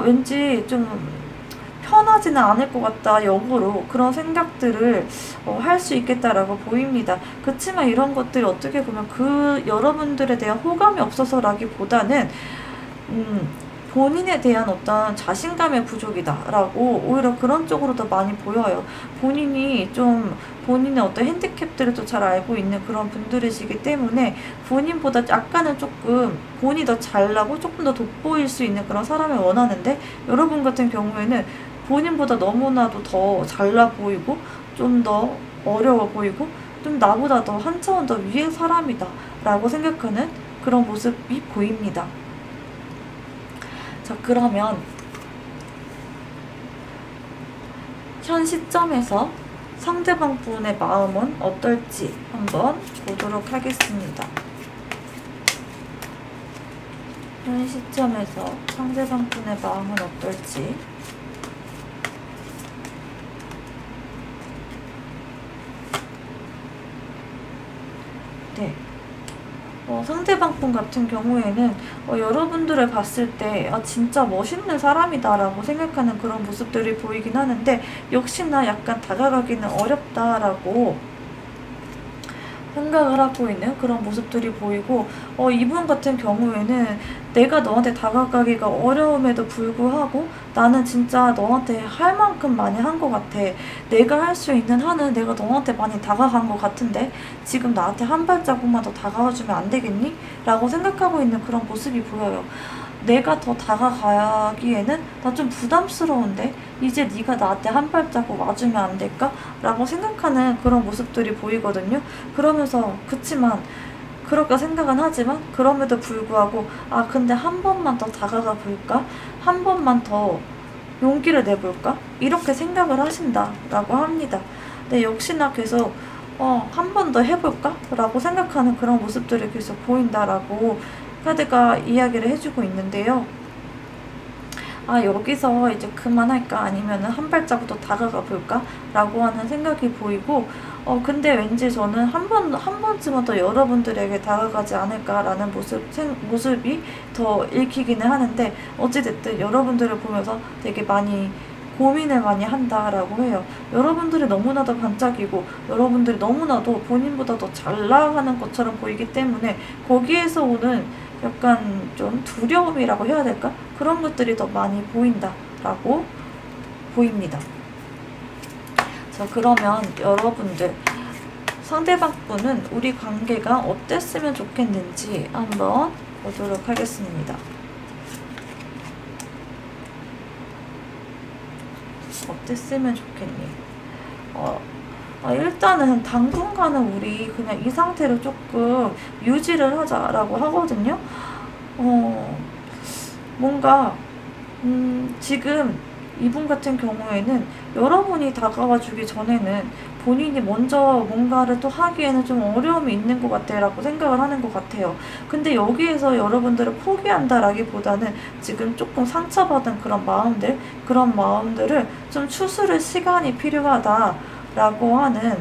왠지 좀 편하지는 않을 것 같다, 역으로 그런 생각들을 할 수 있겠다라고 보입니다. 그치만 이런 것들이 어떻게 보면 그 여러분들에 대한 호감이 없어서라기보다는 본인에 대한 어떤 자신감의 부족이다라고 오히려 그런 쪽으로 더 많이 보여요. 본인이 좀 본인의 어떤 핸디캡들을 또 잘 알고 있는 그런 분들이시기 때문에 본인보다 약간은 조금 본인이 더 잘나고 조금 더 돋보일 수 있는 그런 사람을 원하는데, 여러분 같은 경우에는 본인보다 너무나도 더 잘나 보이고 좀 더 어려워 보이고 좀 나보다 더 한 차원 더 위의 사람이다 라고 생각하는 그런 모습이 보입니다. 자, 그러면 현 시점에서 상대방 분의 마음은 어떨지 한번 보도록 하겠습니다. 현 시점에서 상대방 분의 마음은 어떨지. 네. 상대방 분 같은 경우에는 여러분들을 봤을 때 진짜 멋있는 사람이다 라고 생각하는 그런 모습들이 보이긴 하는데, 역시나 약간 다가가기는 어렵다라고 생각을 하고 있는 그런 모습들이 보이고, 이분 같은 경우에는 내가 너한테 다가가기가 어려움에도 불구하고 나는 진짜 너한테 할 만큼 많이 한 것 같아. 내가 할 수 있는 한은 내가 너한테 많이 다가간 것 같은데 지금 나한테 한 발자국만 더 다가와주면 안 되겠니? 라고 생각하고 있는 그런 모습이 보여요. 내가 더 다가가기에는 나 좀 부담스러운데 이제 네가 나한테 한 발자국 와주면 안 될까? 라고 생각하는 그런 모습들이 보이거든요. 그러면서 그치만 그럴까 생각은 하지만 그럼에도 불구하고 근데 한 번만 더 다가가 볼까? 한 번만 더 용기를 내볼까? 이렇게 생각을 하신다라고 합니다. 근데 역시나 계속 한 번 더 해볼까? 라고 생각하는 그런 모습들이 계속 보인다라고 카드가 이야기를 해주고 있는데요. 여기서 이제 그만할까? 아니면은 한 발자국 더 다가가 볼까? 라고 하는 생각이 보이고, 근데 왠지 저는 한 번쯤은 더 여러분들에게 다가가지 않을까라는 모습이 더 읽히기는 하는데, 어찌됐든 여러분들을 보면서 되게 많이 고민을 많이 한다라고 해요. 여러분들이 너무나도 반짝이고 여러분들이 너무나도 본인보다 더 잘 나가는 것처럼 보이기 때문에 거기에서 오는 약간 좀 두려움이라고 해야 될까? 그런 것들이 더 많이 보인다라고 보입니다. 자, 그러면 여러분들 상대방 분은 우리 관계가 어땠으면 좋겠는지 한번 보도록 하겠습니다. 어땠으면 좋겠니? 일단은 당분간은 우리 그냥 이 상태로 조금 유지를 하자라고 하거든요. 뭔가 지금 이분 같은 경우에는 여러분이 다가와 주기 전에는 본인이 먼저 뭔가를 또 하기에는 좀 어려움이 있는 것 같아 라고 생각을 하는 것 같아요. 근데 여기에서 여러분들을 포기한다라기보다는 지금 조금 상처받은 그런 마음들을 좀 추스를 시간이 필요하다라고 하는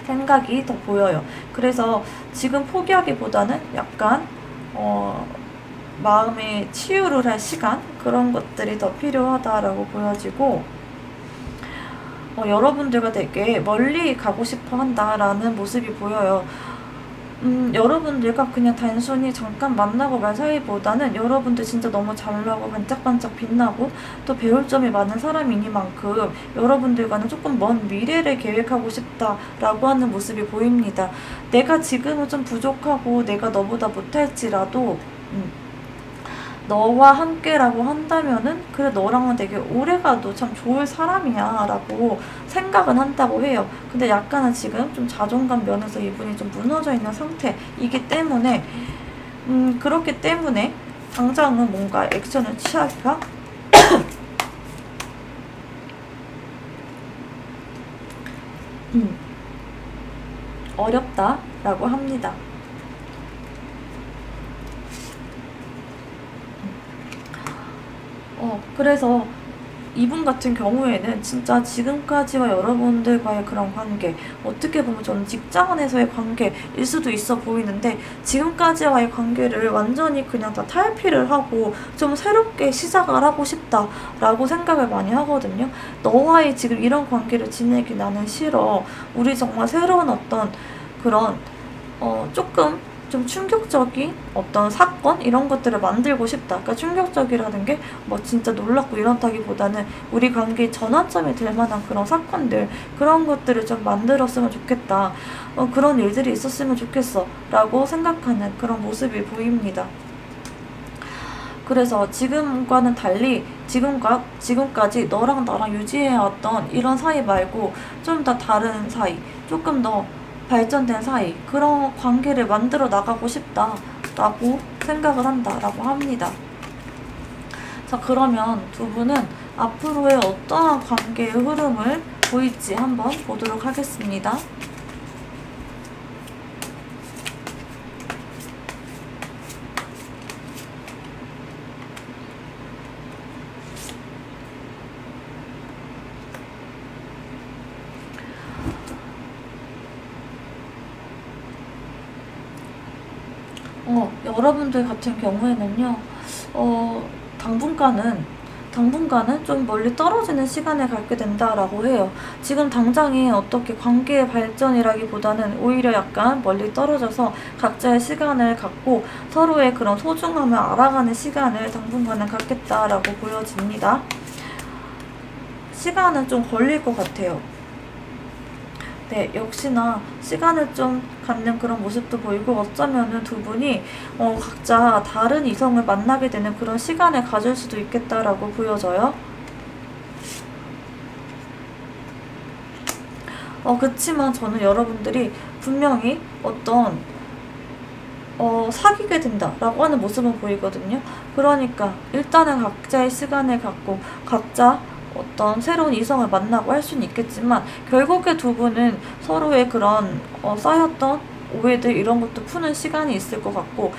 생각이 더 보여요. 그래서 지금 포기하기보다는 약간 마음의 치유를 할 시간, 그런 것들이 더 필요하다라고 보여지고, 여러분들과 되게 멀리 가고 싶어 한다라는 모습이 보여요. 여러분들과 그냥 단순히 잠깐 만나고 말 사이보다는 여러분들 진짜 너무 잘나고 반짝반짝 빛나고 또 배울 점이 많은 사람이니만큼 여러분들과는 조금 먼 미래를 계획하고 싶다라고 하는 모습이 보입니다. 내가 지금은 좀 부족하고 내가 너보다 못할지라도 너와 함께라고 한다면은 그래 너랑은 되게 오래가도 참 좋을 사람이야 라고 생각은 한다고 해요. 근데 약간은 지금 좀 자존감 면에서 이분이 좀 무너져 있는 상태이기 때문에 그렇기 때문에 당장은 뭔가 액션을 취하기가 어렵다라고 합니다. 그래서 이분 같은 경우에는 진짜 지금까지와 여러분들과의 그런 관계, 어떻게 보면 저는 직장 안에서의 관계일 수도 있어 보이는데 지금까지와의 관계를 완전히 그냥 다 탈피를 하고 좀 새롭게 시작을 하고 싶다라고 생각을 많이 하거든요. 너와의 지금 이런 관계를 지내기 나는 싫어. 우리 정말 새로운 어떤 그런 조금 좀 충격적인 어떤 사건 이런 것들을 만들고 싶다. 그러니까 충격적이라는 게 뭐 진짜 놀랍고 이런다기보다는 우리 관계의 전환점이 될 만한 그런 사건들, 그런 것들을 좀 만들었으면 좋겠다. 그런 일들이 있었으면 좋겠어 라고 생각하는 그런 모습이 보입니다. 그래서 지금과는 달리 지금까지 너랑 나랑 유지해왔던 이런 사이 말고 좀 더 다른 사이, 조금 더 발전된 사이, 그런 관계를 만들어 나가고 싶다라고 생각을 한다라고 합니다. 자, 그러면 두 분은 앞으로의 어떠한 관계의 흐름을 보일지 한번 보도록 하겠습니다. 여러분들 같은 경우에는요, 당분간은 좀 멀리 떨어지는 시간을 갖게 된다라고 해요. 지금 당장에 어떻게 관계의 발전이라기보다는 오히려 약간 멀리 떨어져서 각자의 시간을 갖고 서로의 그런 소중함을 알아가는 시간을 당분간은 갖겠다라고 보여집니다. 시간은 좀 걸릴 것 같아요. 네, 역시나 시간을 좀 갖는 그런 모습도 보이고 어쩌면은 두 분이 각자 다른 이성을 만나게 되는 그런 시간을 가질 수도 있겠다라고 보여져요. 그치만 저는 여러분들이 분명히 어떤 사귀게 된다라고 하는 모습은 보이거든요. 그러니까 일단은 각자의 시간을 갖고 각자 어떤 새로운 이성을 만나고 할 수는 있겠지만 결국에 두 분은 서로의 그런 쌓였던 오해들 이런 것도 푸는 시간이 있을 것 같고,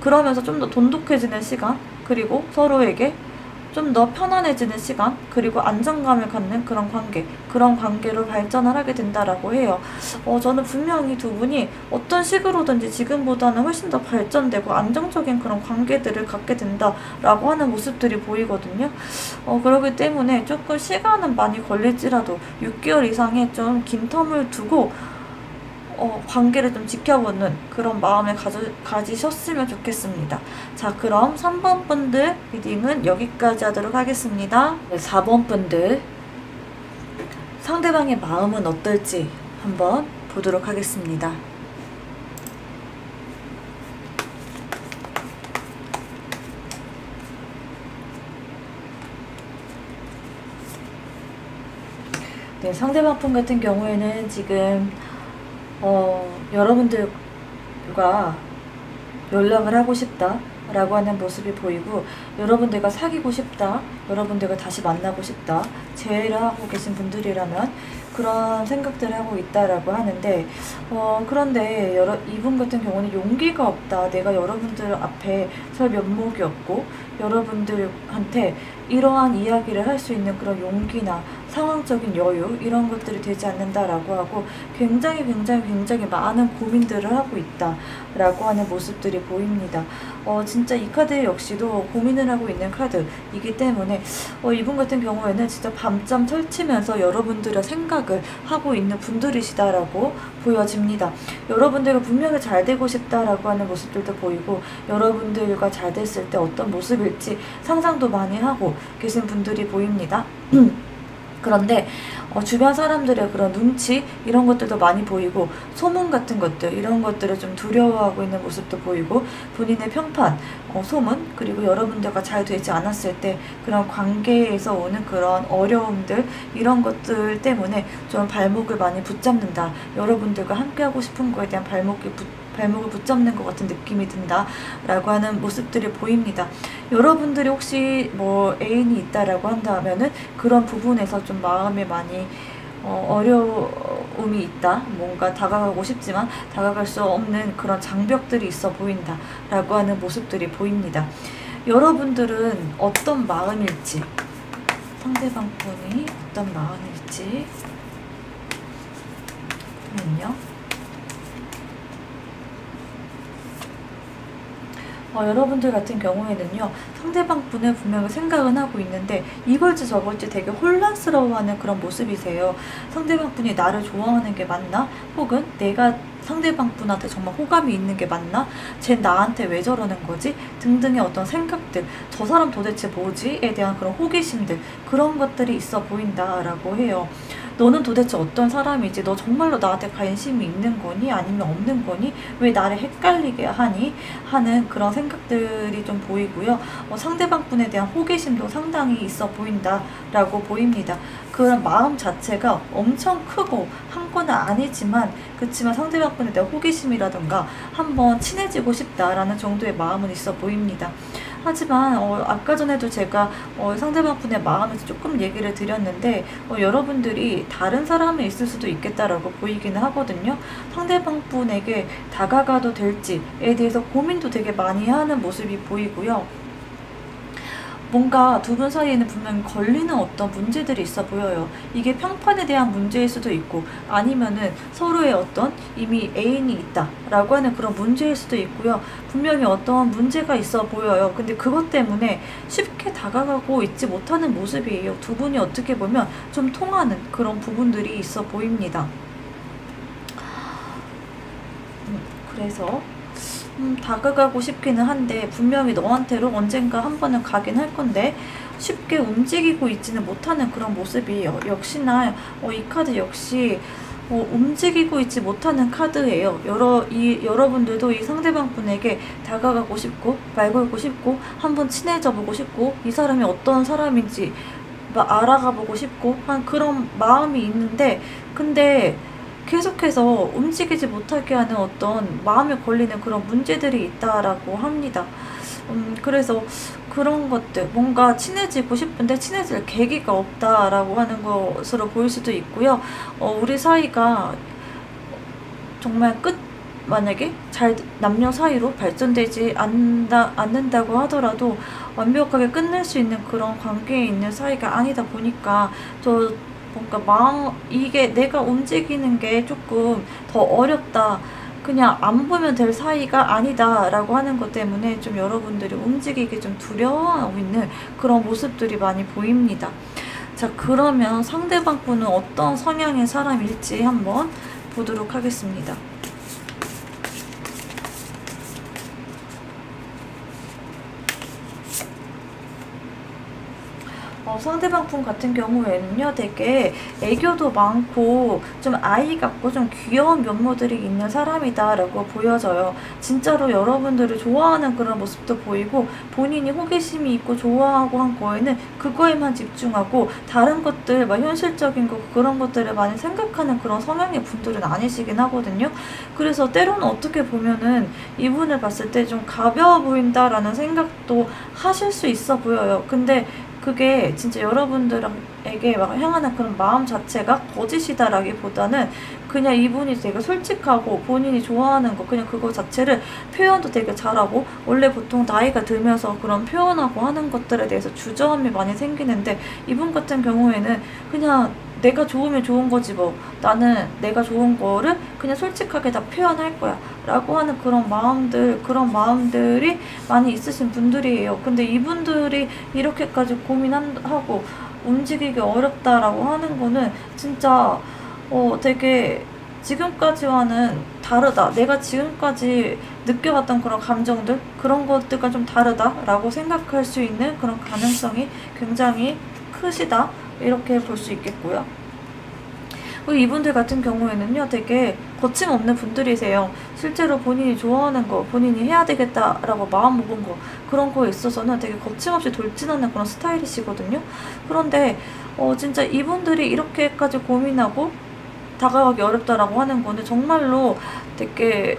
그러면서 좀 더 돈독해지는 시간, 그리고 서로에게 좀 더 편안해지는 시간, 그리고 안정감을 갖는 그런 관계로 발전을 하게 된다라고 해요. 저는 분명히 두 분이 어떤 식으로든지 지금보다는 훨씬 더 발전되고 안정적인 그런 관계들을 갖게 된다라고 하는 모습들이 보이거든요. 그렇기 때문에 조금 시간은 많이 걸릴지라도 6개월 이상의 좀 긴 텀을 두고 관계를 좀 지켜보는 그런 마음을 가지셨으면 좋겠습니다. 자, 그럼 3번 분들 리딩은 여기까지 하도록 하겠습니다. 4번 분들 상대방의 마음은 어떨지 한번 보도록 하겠습니다. 네, 상대방 분 같은 경우에는 지금 여러분들과 연락을 하고 싶다 라고 하는 모습이 보이고, 여러분들과 사귀고 싶다, 여러분들과 다시 만나고 싶다, 재회를 하고 계신 분들이라면 그런 생각들을 하고 있다라고 하는데, 그런데 이분 같은 경우는 용기가 없다, 내가 여러분들 앞에 설 면목이 없고 여러분들한테 이러한 이야기를 할 수 있는 그런 용기나 상황적인 여유, 이런 것들이 되지 않는다라고 하고, 굉장히 많은 고민들을 하고 있다라고 하는 모습들이 보입니다. 진짜 이 카드 역시도 고민을 하고 있는 카드이기 때문에 이분 같은 경우에는 진짜 밤잠 설치면서 여러분들의 생각을 하고 있는 분들이시다라고 보여집니다. 여러분들과 분명히 잘 되고 싶다라고 하는 모습들도 보이고, 여러분들과 잘 됐을 때 어떤 모습일지 상상도 많이 하고 계신 분들이 보입니다. 그런데 주변 사람들의 그런 눈치, 이런 것들도 많이 보이고, 소문 같은 것들, 이런 것들을 좀 두려워하고 있는 모습도 보이고, 본인의 평판, 소문, 그리고 여러분들과 잘 되지 않았을 때 그런 관계에서 오는 그런 어려움들, 이런 것들 때문에 좀 발목을 많이 붙잡는다, 여러분들과 함께하고 싶은 거에 대한 발목을 붙잡는 것 같은 느낌이 든다 라고 하는 모습들이 보입니다. 여러분들이 혹시 뭐 애인이 있다라고 한다면은 그런 부분에서 좀 마음에 많이 어려움이 있다, 뭔가 다가가고 싶지만 다가갈 수 없는 그런 장벽들이 있어 보인다 라고 하는 모습들이 보입니다. 여러분들은 어떤 마음일지, 상대방 분이 어떤 마음일지 보면요, 여러분들 같은 경우에는요, 상대방 분을 분명히 생각은 하고 있는데 이걸지 저걸지 되게 혼란스러워하는 그런 모습이세요. 상대방 분이 나를 좋아하는 게 맞나? 혹은 내가 상대방 분한테 정말 호감이 있는 게 맞나? 쟤 나한테 왜 저러는 거지? 등등의 어떤 생각들, 저 사람 도대체 뭐지? 에 대한 그런 호기심들, 그런 것들이 있어 보인다라고 해요. 너는 도대체 어떤 사람이지? 너 정말로 나한테 관심이 있는 거니? 아니면 없는 거니? 왜 나를 헷갈리게 하니? 하는 그런 생각들이 좀 보이고요. 상대방 분에 대한 호기심도 상당히 있어 보인다라고 보입니다. 그런 마음 자체가 엄청 크고 한 건 아니지만, 그렇지만 상대방 분에 대한 호기심이라던가 한번 친해지고 싶다라는 정도의 마음은 있어 보입니다. 하지만 아까 전에도 제가 상대방 분의 마음을 조금 얘기를 드렸는데, 여러분들이 다른 사람이 있을 수도 있겠다라고 보이기는 하거든요. 상대방 분에게 다가가도 될지에 대해서 고민도 되게 많이 하는 모습이 보이고요. 뭔가 두 분 사이에는 분명히 걸리는 어떤 문제들이 있어 보여요. 이게 평판에 대한 문제일 수도 있고, 아니면은 서로의 어떤 이미 애인이 있다라고 하는 그런 문제일 수도 있고요. 분명히 어떤 문제가 있어 보여요. 근데 그것 때문에 쉽게 다가가고 있지 못하는 모습이에요. 두 분이 어떻게 보면 좀 통하는 그런 부분들이 있어 보입니다. 그래서 다가가고 싶기는 한데, 분명히 너한테로 언젠가 한 번은 가긴 할 건데 쉽게 움직이고 있지는 못하는 그런 모습이에요. 역시나 이 카드 역시 움직이고 있지 못하는 카드예요. 여러분들도 이 상대방 분에게 다가가고 싶고 말 걸고 싶고 한번 친해져 보고 싶고 이 사람이 어떤 사람인지 알아가 보고 싶고 한 그런 마음이 있는데, 근데 계속해서 움직이지 못하게 하는 어떤 마음에 걸리는 그런 문제들이 있다라고 합니다. 그래서 그런 것들, 뭔가 친해지고 싶은데 친해질 계기가 없다라고 하는 것으로 보일 수도 있고요. 우리 사이가 정말 만약에 남녀 사이로 발전되지 않는다고 하더라도 완벽하게 끝낼 수 있는 그런 관계에 있는 사이가 아니다 보니까 뭔가 이게 내가 움직이는 게 조금 더 어렵다, 그냥 안 보면 될 사이가 아니다 라고 하는 것 때문에 좀 여러분들이 움직이기 좀 두려워하고 있는 그런 모습들이 많이 보입니다. 자, 그러면 상대방 분은 어떤 성향의 사람일지 한번 보도록 하겠습니다. 상대방 분 같은 경우에는요, 되게 애교도 많고 좀 아이 같고 좀 귀여운 면모들이 있는 사람이다라고 보여져요. 진짜로 여러분들을 좋아하는 그런 모습도 보이고 본인이 호기심이 있고 좋아하고 한 거에는 그거에만 집중하고 다른 것들, 막 현실적인 거 그런 것들을 많이 생각하는 그런 성향의 분들은 아니시긴 하거든요. 그래서 때로는 어떻게 보면은 이분을 봤을 때 좀 가벼워 보인다라는 생각도 하실 수 있어 보여요. 근데 그게 진짜 여러분들에게 막 향하는 그런 마음 자체가 거짓이다라기보다는 그냥 이분이 되게 솔직하고 본인이 좋아하는 거 그냥 그거 자체를 표현도 되게 잘하고, 원래 보통 나이가 들면서 그런 표현하고 하는 것들에 대해서 주저함이 많이 생기는데 이분 같은 경우에는 그냥 내가 좋으면 좋은 거지 뭐, 나는 내가 좋은 거를 그냥 솔직하게 다 표현할 거야 라고 하는 그런 마음들이 많이 있으신 분들이에요. 근데 이분들이 이렇게까지 고민하고 움직이기 어렵다라고 하는 거는 진짜 되게 지금까지와는 다르다, 내가 지금까지 느껴왔던 그런 감정들, 그런 것들과 좀 다르다라고 생각할 수 있는 그런 가능성이 굉장히 크시다, 이렇게 볼 수 있겠고요. 그리고 이분들 같은 경우에는요, 되게 거침없는 분들이세요. 실제로 본인이 좋아하는 거, 본인이 해야 되겠다라고 마음먹은 거, 그런 거에 있어서는 되게 거침없이 돌진하는 그런 스타일이시거든요. 그런데 진짜 이분들이 이렇게까지 고민하고 다가가기 어렵다라고 하는 거는 정말로 되게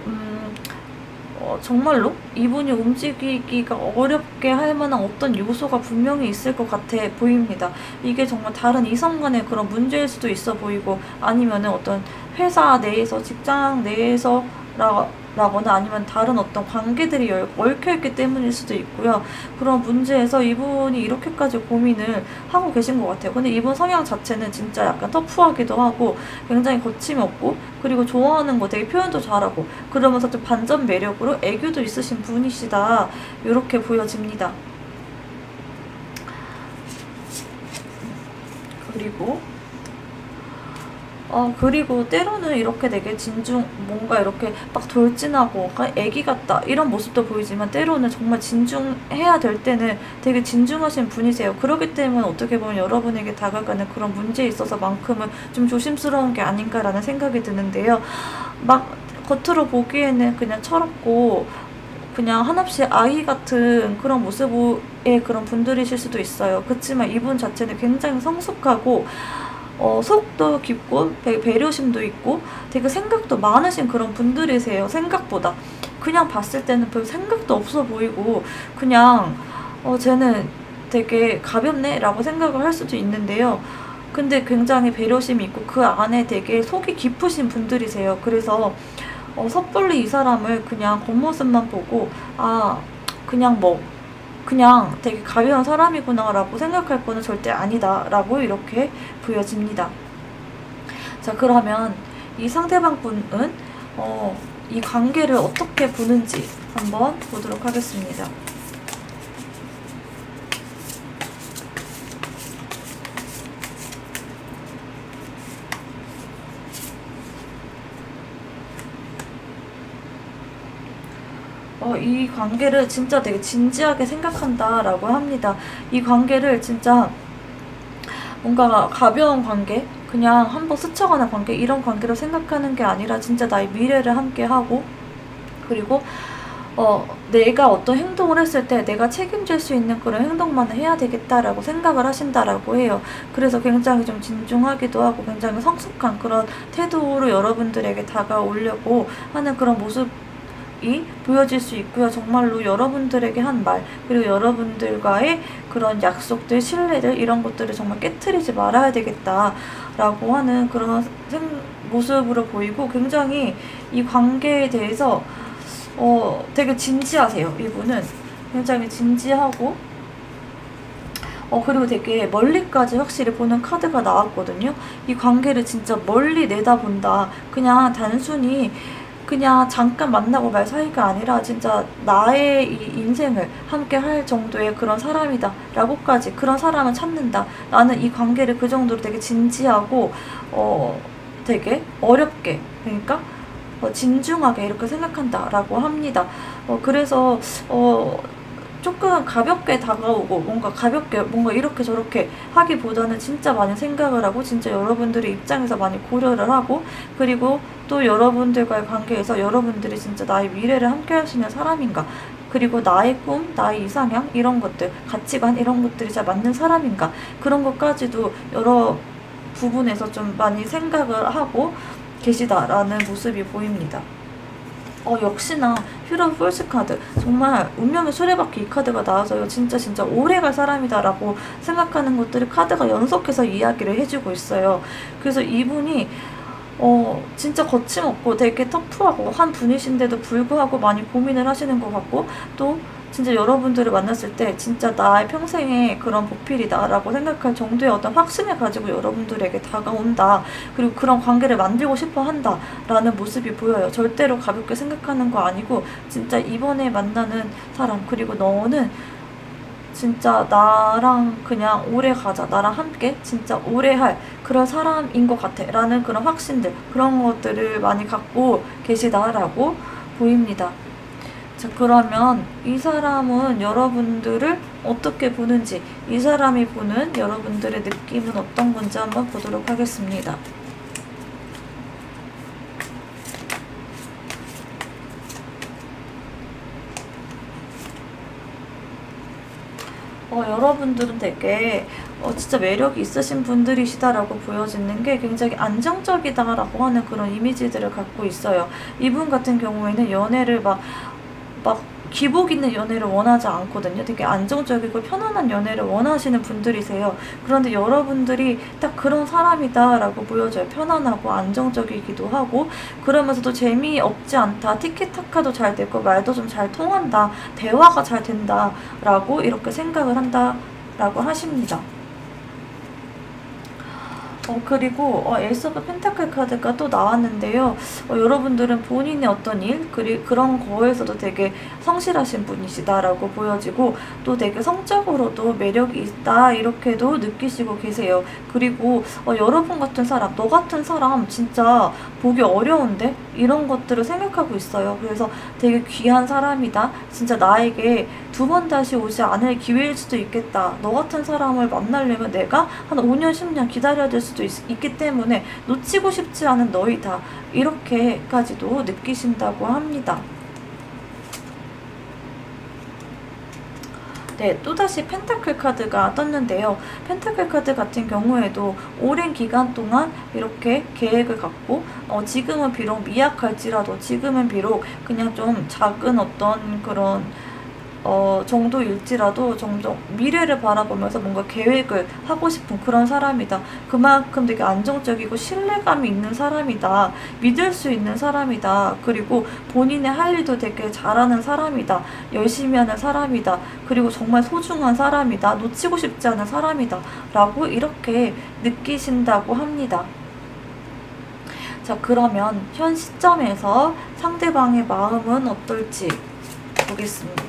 정말로 이분이 움직이기가 어렵게 할 만한 어떤 요소가 분명히 있을 것 같아 보입니다. 이게 정말 다른 이성 간의 그런 문제일 수도 있어 보이고, 아니면은 어떤 회사 내에서, 직장 내에서 라거나 아니면 다른 어떤 관계들이 얽혀있기 때문일 수도 있고요. 그런 문제에서 이분이 이렇게까지 고민을 하고 계신 것 같아요. 근데 이분 성향 자체는 진짜 약간 터프하기도 하고 굉장히 거침이 없고, 그리고 좋아하는 거 되게 표현도 잘하고, 그러면서 좀 반전 매력으로 애교도 있으신 분이시다, 이렇게 보여집니다. 그리고 때로는 이렇게 되게 뭔가 이렇게 막 돌진하고 애기 같다 이런 모습도 보이지만, 때로는 정말 진중해야 될 때는 되게 진중하신 분이세요. 그렇기 때문에 어떻게 보면 여러분에게 다가가는 그런 문제에 있어서만큼은 좀 조심스러운 게 아닌가라는 생각이 드는데요. 막 겉으로 보기에는 그냥 철없고 그냥 한없이 아이 같은 그런 모습의 그런 분들이실 수도 있어요. 그렇지만 이분 자체는 굉장히 성숙하고 속도 깊고 배려심도 있고 되게 생각도 많으신 그런 분들이세요. 생각보다 그냥 봤을 때는 별 생각도 없어 보이고 그냥 쟤는 되게 가볍네 라고 생각을 할 수도 있는데요. 근데 굉장히 배려심이 있고 그 안에 되게 속이 깊으신 분들이세요. 그래서 섣불리 이 사람을 그냥 겉모습만 보고 그냥 되게 가벼운 사람이구나 라고 생각할 거는 절대 아니다 라고 이렇게 보여집니다. 자, 그러면 이 상대방 분은 이 관계를 어떻게 보는지 한번 보도록 하겠습니다. 이 관계를 진짜 되게 진지하게 생각한다라고 합니다. 이 관계를 진짜 뭔가 가벼운 관계, 그냥 한번 스쳐가는 관계, 이런 관계로 생각하는 게 아니라 진짜 나의 미래를 함께 하고, 그리고 내가 어떤 행동을 했을 때 내가 책임질 수 있는 그런 행동만 해야 되겠다라고 생각을 하신다라고 해요. 그래서 굉장히 좀 진중하기도 하고 굉장히 성숙한 그런 태도로 여러분들에게 다가오려고 하는 그런 모습 보여질 수 있고요. 정말로 여러분들에게 한 말, 그리고 여러분들과의 그런 약속들, 신뢰들, 이런 것들을 정말 깨트리지 말아야 되겠다라고 하는 그런 모습으로 보이고, 굉장히 이 관계에 대해서 되게 진지하세요. 이분은 굉장히 진지하고 그리고 되게 멀리까지 확실히 보는 카드가 나왔거든요. 이 관계를 진짜 멀리 내다본다. 그냥 단순히 그냥 잠깐 만나고 말 사이가 아니라 진짜 나의 이 인생을 함께 할 정도의 그런 사람이다 라고까지, 그런 사람을 찾는다, 나는 이 관계를 그 정도로 되게 진지하고 되게 어렵게, 그러니까 진중하게 이렇게 생각한다 라고 합니다. 그래서 조금 가볍게 다가오고 뭔가 가볍게 뭔가 이렇게 저렇게 하기보다는 진짜 많이 생각을 하고 진짜 여러분들의 입장에서 많이 고려를 하고, 그리고 또 여러분들과의 관계에서 여러분들이 진짜 나의 미래를 함께 할 수 있는 사람인가, 그리고 나의 꿈, 나의 이상향 이런 것들, 가치관 이런 것들이 잘 맞는 사람인가, 그런 것까지도 여러 부분에서 좀 많이 생각을 하고 계시다라는 모습이 보입니다. 역시나 휘로 폴스 카드, 정말 운명의 수레바퀴 이 카드가 나와서요, 진짜 오래 갈 사람이다 라고 생각하는 것들을 카드가 연속해서 이야기를 해주고 있어요. 그래서 이분이 진짜 거침없고 되게 터프하고 한 분이신데도 불구하고 많이 고민을 하시는 것 같고, 또 진짜 여러분들을 만났을 때 진짜 나의 평생의 그런 보필이다 라고 생각할 정도의 어떤 확신을 가지고 여러분들에게 다가온다, 그리고 그런 관계를 만들고 싶어 한다 라는 모습이 보여요. 절대로 가볍게 생각하는 거 아니고 진짜 이번에 만나는 사람, 그리고 너는 진짜 나랑 그냥 오래 가자, 나랑 함께 진짜 오래 할 그런 사람인 것 같아 라는 그런 확신들, 그런 것들을 많이 갖고 계시다라고 보입니다. 자, 그러면 이 사람은 여러분들을 어떻게 보는지, 이 사람이 보는 여러분들의 느낌은 어떤 건지 한번 보도록 하겠습니다. 여러분들은 되게 진짜 매력이 있으신 분들이시다라고 보여지는 게 굉장히 안정적이다라고 하는 그런 이미지들을 갖고 있어요. 이분 같은 경우에는 연애를 막 기복 있는 연애를 원하지 않거든요. 되게 안정적이고 편안한 연애를 원하시는 분들이세요. 그런데 여러분들이 딱 그런 사람이다라고 보여져요. 편안하고 안정적이기도 하고, 그러면서도 재미없지 않다, 티키타카도 잘 되고 말도 좀 잘 통한다, 대화가 잘 된다 라고 이렇게 생각을 한다라고 하십니다. 그리고 에이스 오브 펜타클 카드가 또 나왔는데요. 여러분들은 본인의 어떤 일, 그런 거에서도 되게 성실하신 분이시다라고 보여지고, 또 되게 성적으로도 매력이 있다 이렇게도 느끼시고 계세요. 그리고 여러분 같은 사람, 너 같은 사람 진짜 보기 어려운데? 이런 것들을 생각하고 있어요. 그래서 되게 귀한 사람이다, 진짜 나에게 두 번 다시 오지 않을 기회일 수도 있겠다, 너 같은 사람을 만나려면 내가 한 5년 10년 기다려야 될 수도 있기 때문에 놓치고 싶지 않은 너희다, 이렇게까지도 느끼신다고 합니다. 네, 또다시 펜타클 카드가 떴는데요. 펜타클 카드 같은 경우에도 오랜 기간 동안 이렇게 계획을 갖고, 지금은 비록 미약할지라도, 지금은 비록 그냥 좀 작은 어떤 그런 정도일지라도 점점 미래를 바라보면서 뭔가 계획을 하고 싶은 그런 사람이다. 그만큼 되게 안정적이고 신뢰감이 있는 사람이다. 믿을 수 있는 사람이다. 그리고 본인의 할 일도 되게 잘하는 사람이다. 열심히 하는 사람이다. 그리고 정말 소중한 사람이다. 놓치고 싶지 않은 사람이다. 라고 이렇게 느끼신다고 합니다. 자, 그러면 현 시점에서 상대방의 마음은 어떨지 보겠습니다.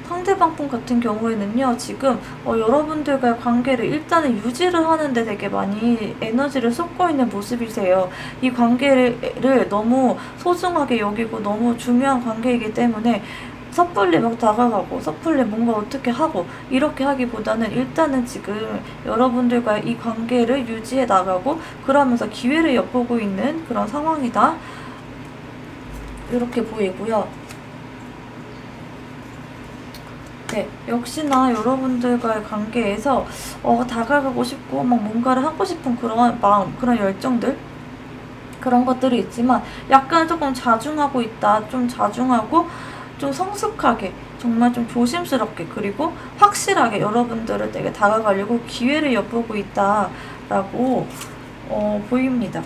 상대방 분 같은 경우에는요, 지금 여러분들과의 관계를 일단은 유지를 하는데 되게 많이 에너지를 쏟고 있는 모습이세요. 이 관계를 너무 소중하게 여기고 너무 중요한 관계이기 때문에 섣불리 막 다가가고 섣불리 뭔가 어떻게 하고 이렇게 하기보다는 일단은 지금 여러분들과의 이 관계를 유지해 나가고, 그러면서 기회를 엿보고 있는 그런 상황이다, 이렇게 보이고요. 네, 역시나 여러분들과의 관계에서 다가가고 싶고 막 뭔가를 하고 싶은 그런 마음, 그런 열정들, 그런 것들이 있지만 약간 조금 자중하고 있다. 좀 자중하고 좀 성숙하게, 정말 좀 조심스럽게, 그리고 확실하게 여러분들을 되게 다가가려고 기회를 엿보고 있다라고 보입니다.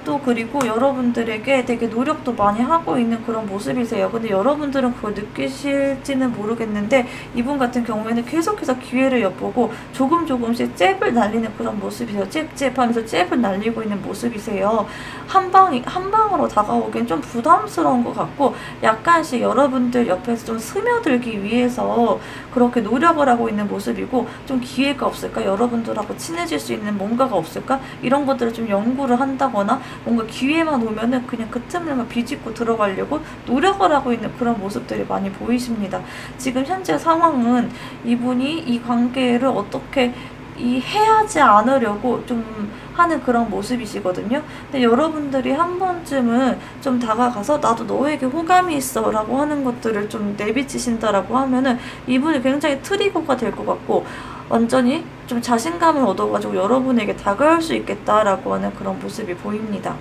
또 그리고 여러분들에게 되게 노력도 많이 하고 있는 그런 모습이세요. 근데 여러분들은 그걸 느끼실지는 모르겠는데 이분 같은 경우에는 계속해서 기회를 엿보고 조금씩 잽을 날리는 그런 모습이세요. 잽 하면서 잽을 날리고 있는 모습이세요. 한 방으로 다가오기엔 좀 부담스러운 것 같고 약간씩 여러분들 옆에서 좀 스며들기 위해서 그렇게 노력을 하고 있는 모습이고 좀 기회가 없을까? 여러분들하고 친해질 수 있는 뭔가가 없을까? 이런 것들을 좀 연구를 한다거나 뭔가 기회만 오면은 그냥 그 틈을 비집고 들어가려고 노력을 하고 있는 그런 모습들이 많이 보이십니다. 지금 현재 상황은 이분이 이 관계를 어떻게 해하지 않으려고 좀 하는 그런 모습이시거든요. 근데 여러분들이 한 번쯤은 좀 다가가서 나도 너에게 호감이 있어 라고 하는 것들을 좀 내비치신다라고 하면은 이분이 굉장히 트리거가 될 것 같고 완전히 좀 자신감을 얻어가지고 여러분에게 다가올 수 있겠다라고 하는 그런 모습이 보입니다.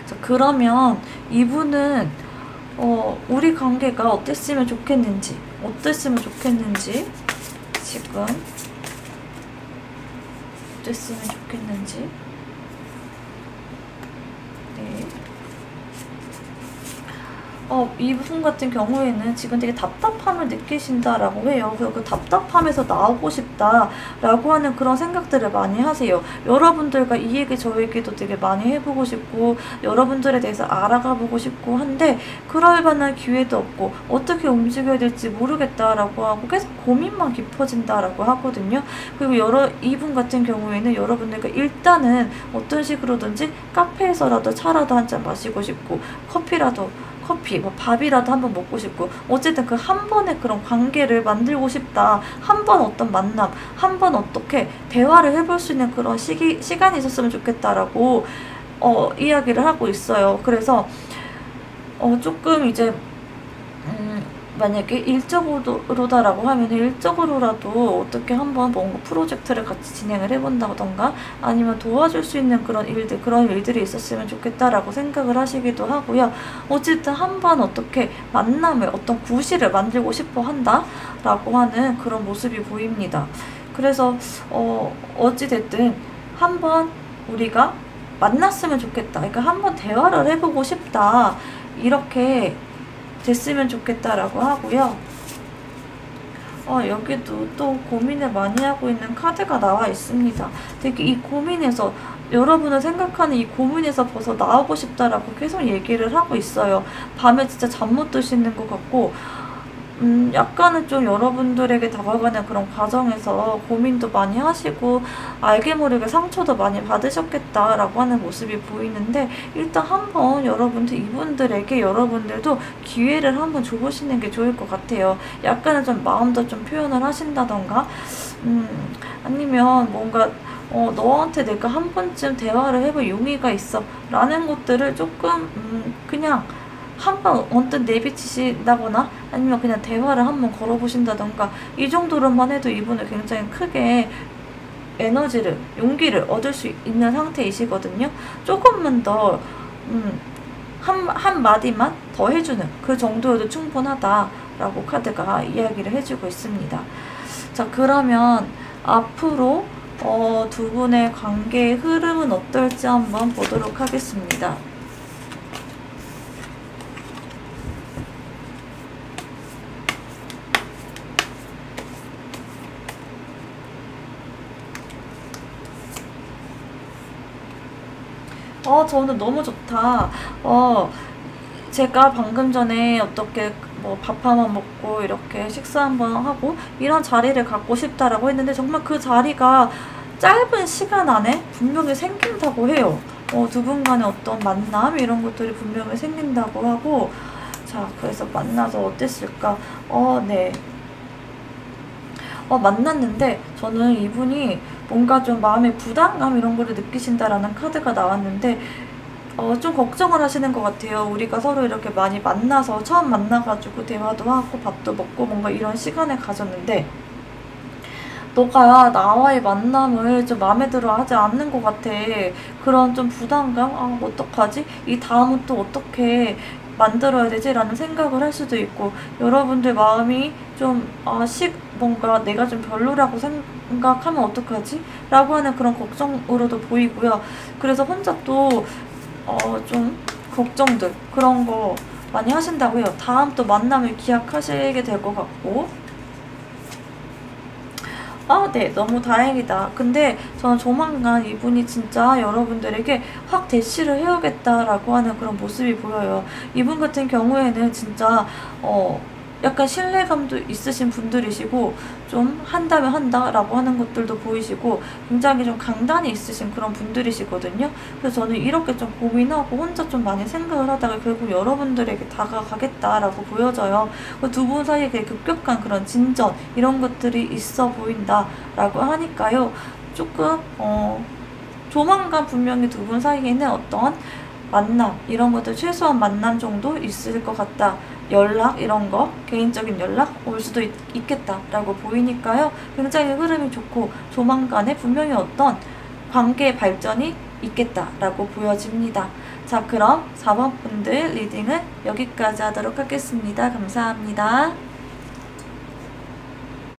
자, 그러면 이분은 우리 관계가 어땠으면 좋겠는지 지금 어땠으면 좋겠는지 네. 이분 같은 경우에는 지금 되게 답답함을 느끼신다라고 해요. 그래서 그 답답함에서 나오고 싶다라고 하는 그런 생각들을 많이 하세요. 여러분들과 이 얘기 저 얘기도 되게 많이 해보고 싶고 여러분들에 대해서 알아가 보고 싶고 한데 그럴 만한 기회도 없고 어떻게 움직여야 될지 모르겠다라고 하고 계속 고민만 깊어진다라고 하거든요. 그리고 이분 같은 경우에는 여러분들과 일단은 어떤 식으로든지 카페에서라도 차라도 한 잔 마시고 싶고 커피, 밥이라도 한번 먹고 싶고 어쨌든 그 한 번의 그런 관계를 만들고 싶다. 한 번 어떤 만남, 한 번 어떻게 대화를 해볼 수 있는 그런 시간이 있었으면 좋겠다라고 이야기를 하고 있어요. 그래서 조금 이제 만약에 일적으로다라고 하면 일적으로라도 어떻게 한번 뭔가 프로젝트를 같이 진행을 해본다던가 아니면 도와줄 수 있는 그런 일들이 있었으면 좋겠다라고 생각을 하시기도 하고요. 어쨌든 한번 어떻게 만남을 어떤 구실을 만들고 싶어 한다라고 하는 그런 모습이 보입니다. 그래서 어찌됐든 한번 우리가 만났으면 좋겠다. 그러니까 한번 대화를 해보고 싶다. 이렇게 됐으면 좋겠다라고 하고요. 여기도 또 고민을 많이 하고 있는 카드가 나와 있습니다. 되게 이 고민에서 여러분을 생각하는 이 고민에서 벗어 나오고 싶다라고 계속 얘기를 하고 있어요. 밤에 진짜 잠 못 드시는 것 같고 약간은 좀 여러분들에게 다가가는 그런 과정에서 고민도 많이 하시고 알게 모르게 상처도 많이 받으셨겠다라고 하는 모습이 보이는데 일단 한번 이분들에게 여러분들도 기회를 한번 줘보시는 게 좋을 것 같아요. 약간은 좀 마음도 좀 표현을 하신다던가 아니면 뭔가 너한테 내가 한 번쯤 대화를 해볼 용의가 있어 라는 것들을 조금 그냥 한번 언뜻 내비치신다거나 아니면 그냥 대화를 한번 걸어보신다던가 이 정도로만 해도 이분은 굉장히 크게 용기를 얻을 수 있는 상태이시거든요. 조금만 더 한 마디만 더 해주는 그 정도여도 충분하다라고 카드가 이야기를 해주고 있습니다. 자, 그러면 앞으로 두 분의 관계의 흐름은 어떨지 한번 보도록 하겠습니다. 저는 너무 좋다. 제가 방금 전에 어떻게 밥 한번 먹고 이렇게 식사 한번 하고 이런 자리를 갖고 싶다라고 했는데 정말 그 자리가 짧은 시간 안에 분명히 생긴다고 해요. 두 분 간의 어떤 만남 이런 것들이 분명히 생긴다고 하고 자, 그래서 만나서 어땠을까? 네. 만났는데 저는 이분이 뭔가 좀 마음의 부담감 이런 거를 느끼신다라는 카드가 나왔는데 좀 걱정을 하시는 것 같아요. 우리가 서로 이렇게 많이 만나서 처음 만나가지고 대화도 하고 밥도 먹고 뭔가 이런 시간을 가졌는데 너가 나와의 만남을 좀 마음에 들어 하지 않는 것 같아. 그런 좀 부담감? 어떡하지? 이 다음은 또 어떻게 만들어야 되지? 라는 생각을 할 수도 있고, 여러분들 마음이 좀 뭔가 내가 좀 별로라고 생각하면 어떡하지? 라고 하는 그런 걱정으로도 보이고요. 그래서 혼자 또 좀 걱정들 그런 거 많이 하신다고 해요. 다음 또 만남을 기약하시게 될 것 같고. 네, 너무 다행이다. 근데 저는 조만간 이분이 진짜 여러분들에게 확 대시를 해오겠다라고 하는 그런 모습이 보여요. 이분 같은 경우에는 진짜 약간 신뢰감도 있으신 분들이시고, 좀 한다면 한다라고 하는 것들도 보이시고, 굉장히 좀 강단이 있으신 그런 분들이시거든요. 그래서 저는 이렇게 좀 고민하고 혼자 좀 많이 생각을 하다가 결국 여러분들에게 다가가겠다라고 보여져요. 두 분 사이에 급격한 그런 진전 이런 것들이 있어 보인다라고 하니까요. 조금 조만간 분명히 두 분 사이에는 어떤 만남 이런 것들, 최소한 만남 정도 있을 것 같다. 연락 이런 거, 개인적인 연락 올 수도 있겠다라고 보이니까요. 굉장히 흐름이 좋고 조만간에 분명히 어떤 관계 발전이 있겠다라고 보여집니다. 자, 그럼 4번 분들 리딩은 여기까지 하도록 하겠습니다. 감사합니다.